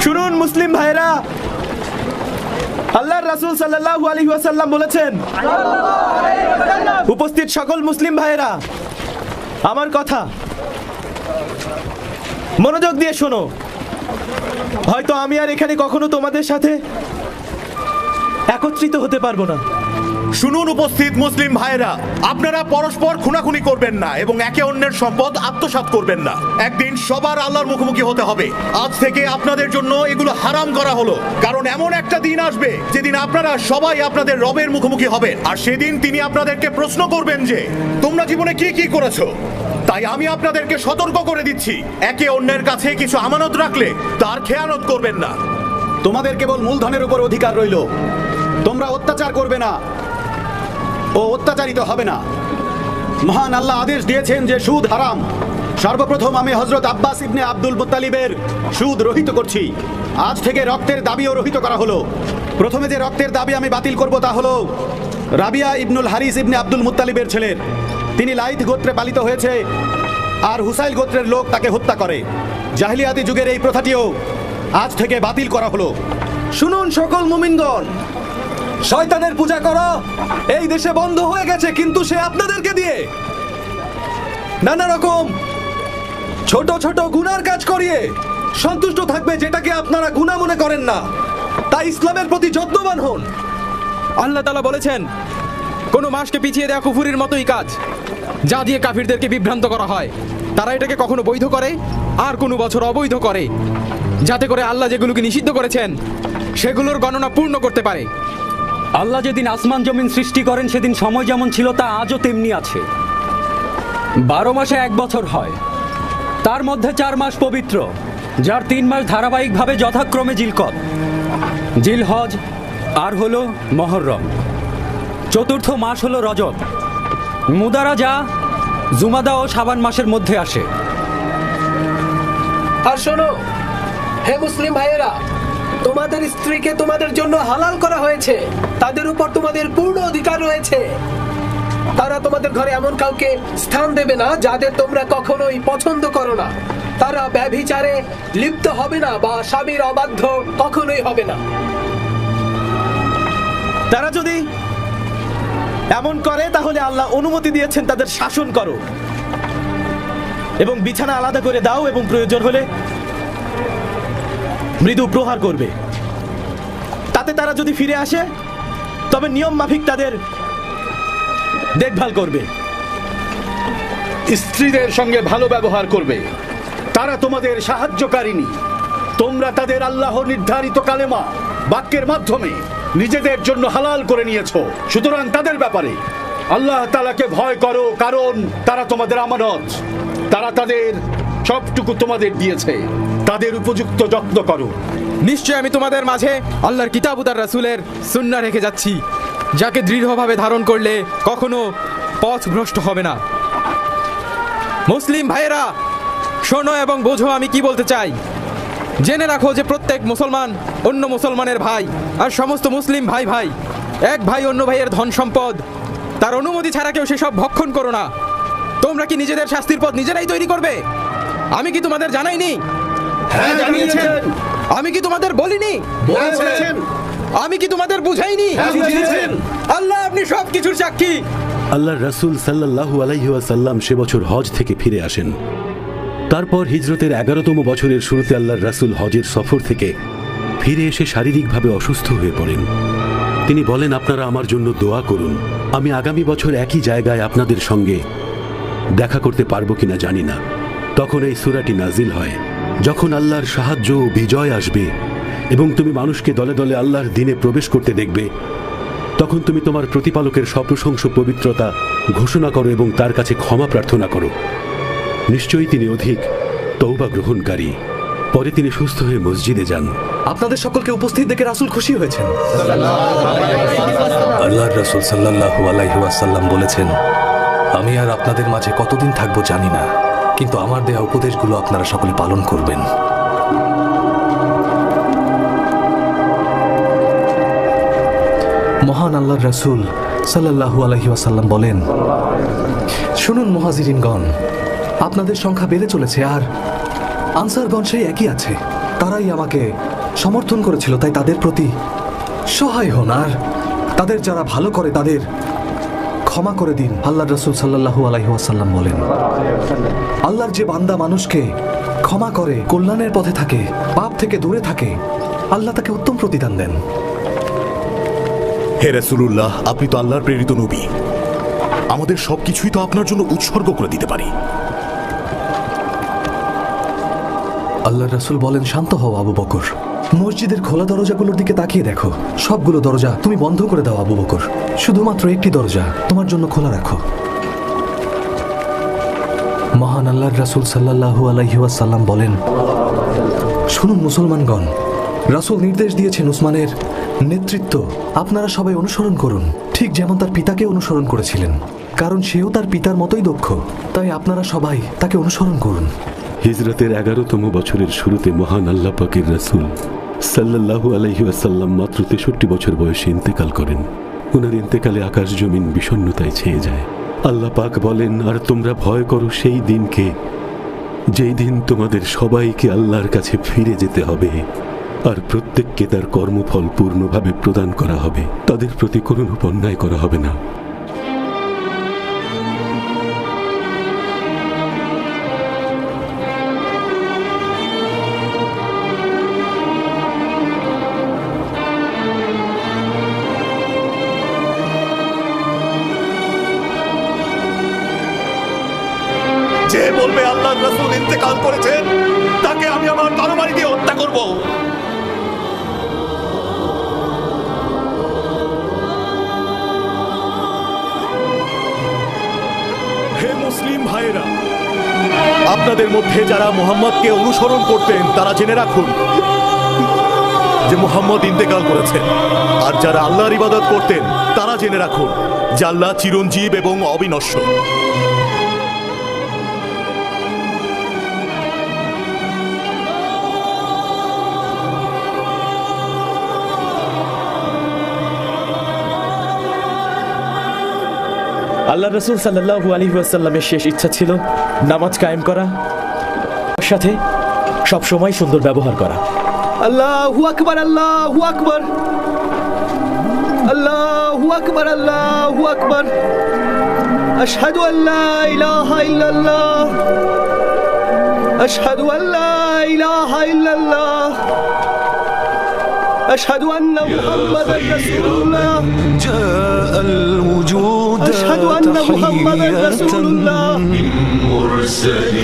[SPEAKER 14] শুনুন মুসলিম ভাইরা, আল্লাহর রাসূল সাল্লাল্লাহু আলাইহি ওয়াসাল্লাম বলেছেন, উপস্থিত সকল মুসলিম ভাইরা আমার কথা মনোযোগ দিয়ে শোনো। হয়তো আমি আর এখানে কখনো তোমাদের সাথে একত্রিত হতে পারবো না।
[SPEAKER 2] শুনুন উপস্থিত মুসলিম ভাইরা, আপনারা পরস্পর খুনাখুনি করবেন না এবং একে অন্যের সম্পদ আত্মসাৎ করবেন না। একদিন সবার আল্লাহর মুখোমুখি হতে হবে। আজ থেকে আপনাদের জন্য এগুলো হারাম করা হলো, কারণ এমন একটা দিন আসবে যেদিন আপনারা সবাই আপনাদের রবের মুখোমুখি হবেন, আর সেদিন তিনি আপনাদেরকে প্রশ্ন করবেন যে তোমরা জীবনে কি কি করেছো। তাই আমি আপনাদেরকে সতর্ক করে দিচ্ছি, একে অন্যের কাছে কিছু আমানত রাখলে তার খেয়ানত করবেন না।
[SPEAKER 3] তোমাদের কেবল মূলধনের উপর অধিকার রইল। তোমরা অত্যাচার করবে না ও অত্যাচারিত হবে না। মহান আল্লাহ আদেশ দিয়েছেন যে সুদ হারাম। সর্বপ্রথম আমি হযরত আব্বাস ইবনে আব্দুল মুত্তালিবের সুদ রহিত করছি। আজ থেকে রক্তের দাবিও রহিত করা হলো। প্রথমে যে রক্তের দাবি আমি বাতিল করব তা হলো রাবিয়া ইবনুল হারিস ইবনে আব্দুল মুত্তালিবের ছেলের। তিনি লাইথ গোত্রে পালিত হয়েছে, আর হুসাইল গোত্রের লোক তাকে হত্যা করে। জাহিলিয়াতি যুগের এই প্রথাটিও আজ থেকে বাতিল করা হলো।
[SPEAKER 4] শুনুন সকল মুমিনগণ, শয়তানের পূজা করা এই দেশে বন্ধ হয়ে গেছে, কিন্তু সে আপনাদেরকে দিয়ে নানা রকম ছোট ছোট গুনার কাজ করিয়ে সন্তুষ্ট থাকবে, যেটাকে আপনারা গুনাহ মনে করেন না। তাই ইসলামের প্রতি যত্নবান হন।
[SPEAKER 22] আল্লাহ তাআলা বলেছেন, কোনো মাসকে পিছিয়ে দেওয়া কুফুরির মতোই কাজ, যা দিয়ে কাফিরদেরকে বিভ্রান্ত করা হয়। তারা এটাকে কখনো বৈধ করে আর কোনো বছর অবৈধ করে, যাতে করে আল্লাহ যেগুলোকে নিষিদ্ধ করেছেন
[SPEAKER 1] সেগুলোর গণনা পূর্ণ করতে পারে।
[SPEAKER 23] আল্লাহ যেদিন আসমান জমিন সৃষ্টি করেন সেদিন সময় যেমন ছিল তা আজও তেমনি আছে। 12 মাসে 1 বছর হয়, তার মধ্যে 4 মাস পবিত্র, যার 3 মাস ধারাবাহিকভাবে যথাক্রমে জিলকদ, জিলহজ আর হলো মহররম। চতুর্থ মাস হলো রজব, মুদারা যা জুমাদা ও শাবান মাসের মধ্যে আসে।
[SPEAKER 11] আর শোনো হে মুসলিম ভাইয়েরা, তোমাদের স্ত্রীকে তোমাদের জন্য হালাল করা হয়েছে, তাদের উপর তোমাদের পূর্ণ অধিকার রয়েছে। তারা তোমাদের ঘরে এমন কাউকে স্থান দেবে না যাদের তোমরা কখনোই পছন্দ করো না। তারা ব্যভিচারে লিপ্ত হবে না বা স্বামীর অবাধ্য কখনোই হবে না।
[SPEAKER 14] তারা যদি এমন করে তাহলে আল্লাহ অনুমতি দিয়েছেন তাদের শাসন করো এবং বিছানা আলাদা করে দাও এবং প্রয়োজন হলে মৃদু প্রহার করবে। তাতে তারা যদি ফিরে আসে তবে নিয়ম মাফিক তাদের দেখভাল করবে।
[SPEAKER 18] স্ত্রীদের সঙ্গে ভালো ব্যবহার করবে, তারা তোমাদের সাহায্যকারিনী। তোমরা তাদের আল্লাহ নির্ধারিত কালেমা বাক্যের মাধ্যমে নিজেদের জন্য হালাল করে নিয়েছো। সুতরাং তাদের ব্যাপারে আল্লাহ তাআলাকে ভয় করো, কারণ তারা তোমাদের আমানত। তারা তাদের সবটুকু তোমাদের দিয়েছে, তাদের উপযুক্ত যত্ন করো।
[SPEAKER 1] নিশ্চয় আমি তোমাদের মাঝে আল্লাহর কিতাব ও তার রাসূলের সুন্নাহ রেখে যাচ্ছি, যাকে দৃঢ়ভাবে ধারণ করলে কখনো পথ ভ্রষ্ট হবে না। মুসলিম ভাইয়েরা, শোনো এবং বোঝো আমি কি বলতে চাই। জেনে রাখো যে প্রত্যেক মুসলমান অন্য মুসলমানের ভাই, আর সমস্ত মুসলিম ভাই ভাই। এক ভাই অন্য ভাইয়ের ধন সম্পদ তার অনুমতি ছাড়া কেউ সেসব ভক্ষণ করো না। তোমরা কি নিজেদের শাস্তির পথ নিজেরাই তৈরি করবে? আমি কি তোমাদের জানাইনি?
[SPEAKER 14] হ্যাঁ, জানিয়েছেন।
[SPEAKER 1] আমি কি তোমাদের বলিনি?
[SPEAKER 14] বলেছেন।
[SPEAKER 1] আমি কি তোমাদের বুঝাইনি?
[SPEAKER 14] হ্যাঁ, বুঝিয়েছেন।
[SPEAKER 1] আল্লাহ আপনি সব কিছুর সাক্ষী।
[SPEAKER 16] আল্লাহর রাসূল সাল্লাল্লাহু আলাইহি ওয়াসাল্লাম সে বছর হজ থেকে ফিরে আসেন। তারপর হিজরতের 11তম বছরের শুরুতে আল্লাহর রাসূল হজের সফর থেকে ফিরে এসে শারীরিকভাবে অসুস্থ হয়ে পড়েন। তিনি বলেন, আপনারা আমার জন্য দোয়া করুন, আমি আগামী বছর একই জায়গায় আপনাদের সঙ্গে দেখা করতে পারবো কিনা জানি না। তখন এই সূরাটি নাজিল হয়, যখন আল্লাহর সাহায্য ও বিজয় আসবে এবং তুমি মানুষকে দলে দলে আল্লাহর দ্বীনে প্রবেশ করতে দেখবে, তখন তুমি তোমার প্রতিপালকের সপ্রশংস পবিত্রতা ঘোষণা করো এবং তার কাছে ক্ষমা প্রার্থনা করো। নিশ্চয়ই তিনি অধিক তওবা গ্রহণকারী। পরে তিনি সুস্থ হয়ে মসজিদে যান।
[SPEAKER 4] আপনাদের সকলকে উপস্থিত দেখে রাসূল খুশি হয়েছেন। আল্লাহর রাসূল সাল্লাল্লাহু আলাইহি ওয়াসাল্লাম বলেছেন, আমি আর আপনাদের মাঝে কতদিন থাকবো জানি না, কিন্তু আমার দেয়া উপদেশগুলো আপনারা সকলে পালন করবেন। মহান আল্লাহর রাসূল সাল্লাল্লাহু আলাইহি ওয়াসাল্লাম বলেন, শুনুন মুহাজিরিনগণ, আপনাদের সংখ্যা বেড়ে চলেছে আর আনসারগণ সেই একই আছে। তারাই আমাকে সমর্থন করেছিল, তাই তাদের প্রতি সহায় হন আর তাদের যারা ভালো করে তাদের ক্ষমা করে দিন। আল্লাহর রাসূল সাল্লাল্লাহু আলাইহি ওয়াসাল্লাম বলেন, আল্লাহর যে বান্দা মানুষকে ক্ষমা করে, কল্যাণের পথে থাকে, পাপ থেকে দূরে থাকে, আল্লাহ তাকে উত্তম প্রতিদান দেন।
[SPEAKER 2] হে রাসূলুল্লাহ, আপনি তো আল্লাহর প্রেরিত নবী, আমাদের সবকিছুই তো আপনার জন্য উৎসর্গ করে দিতে পারি।
[SPEAKER 4] আল্লাহর রাসূল বলেন, শান্ত হও আবু বকর, মসজিদের খোলা দরজাগুলোর দিকে তাকিয়ে দেখো, সবগুলো দরজা তুমি বন্ধ করে দাও আবু বকর, শুধুমাত্র একটি দরজা তোমার জন্য খোলা রাখো। মহান আল্লাহর রাসূল সাল্লাল্লাহু আলাইহি ওয়াসাল্লাম বলেন, শুনুন মুসলমানগণ, রাসূল নির্দেশ দিয়েছেন উসমানের নেতৃত্ব আপনারা সবাই অনুসরণ করুন, ঠিক যেমন তার পিতাকে অনুসরণ করেছিলেন, কারণ সেও তার পিতার মতোই দক্ষ, তাই আপনারা সবাই তাকে অনুসরণ করুন।
[SPEAKER 16] হিজরতের 11তম বছরের শুরুতে মহান আল্লাহ পাকের রাসূল সাল্লাল্লাহু আলাইহি ওয়াসাল্লাম মাত্র 63 বছর বয়সে ইন্তেকাল করেন। ওনার ইন্তেকালে আকাশ জমিন বিষণ্ণতায় ছেয়ে যায়। আল্লাহ পাক বলেন, আর তোমরা ভয় করো সেই দিনকে, যেই দিন তোমাদের সবাইকে আল্লাহর কাছে ফিরে যেতে হবে আর প্রত্যেককে তার কর্মফল পূর্ণভাবে প্রদান করা হবে, তাদের প্রতি কোনো অন্যায় করা হবে না।
[SPEAKER 2] যে বলবে আল্লাহর রাসূল ইন্তেকাল করেছেন, তাকে আমি আমার তরবারি দিয়ে হত্যা করব।
[SPEAKER 5] হে মুসলিম ভাইয়েরা, আপনাদের মধ্যে যারা মুহাম্মদকে অনুসরণ করতেন তারা জেনে রাখুন যে মুহাম্মদ ইন্তেকাল করেছেন। আর যারা আল্লাহর ইবাদত করতেন তারা জেনে রাখুন যে আল্লাহ চিরঞ্জীব এবং অবিনশ্বর।
[SPEAKER 13] আল্লাহ রসুল সাল্লাল্লাহু আলাইহি ওয়াসাল্লামের শেষ ইচ্ছা ছিল নামাজ কায়েম করা, সাথে সব সময় সুন্দর ব্যবহার করা।
[SPEAKER 7] আল্লাহু আকবার, আল্লাহু আকবার, আল্লাহু আকবার, আল্লাহু আকবার। আশহাদু আল্লা ইলাহা ইল্লাল্লাহ, আশহাদু আল্লা ইলাহা ইল্লাল্লাহ, أشهد أن محمدا رسول الله، جاء الوجود أشهد أن محمدا رسول الله،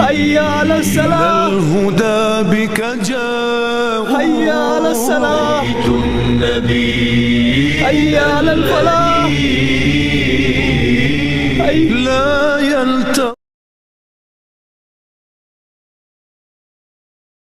[SPEAKER 7] حي على الصلاة الهدى بك جاء، حي على الصلاة حي على الفلاح، لا يلتقي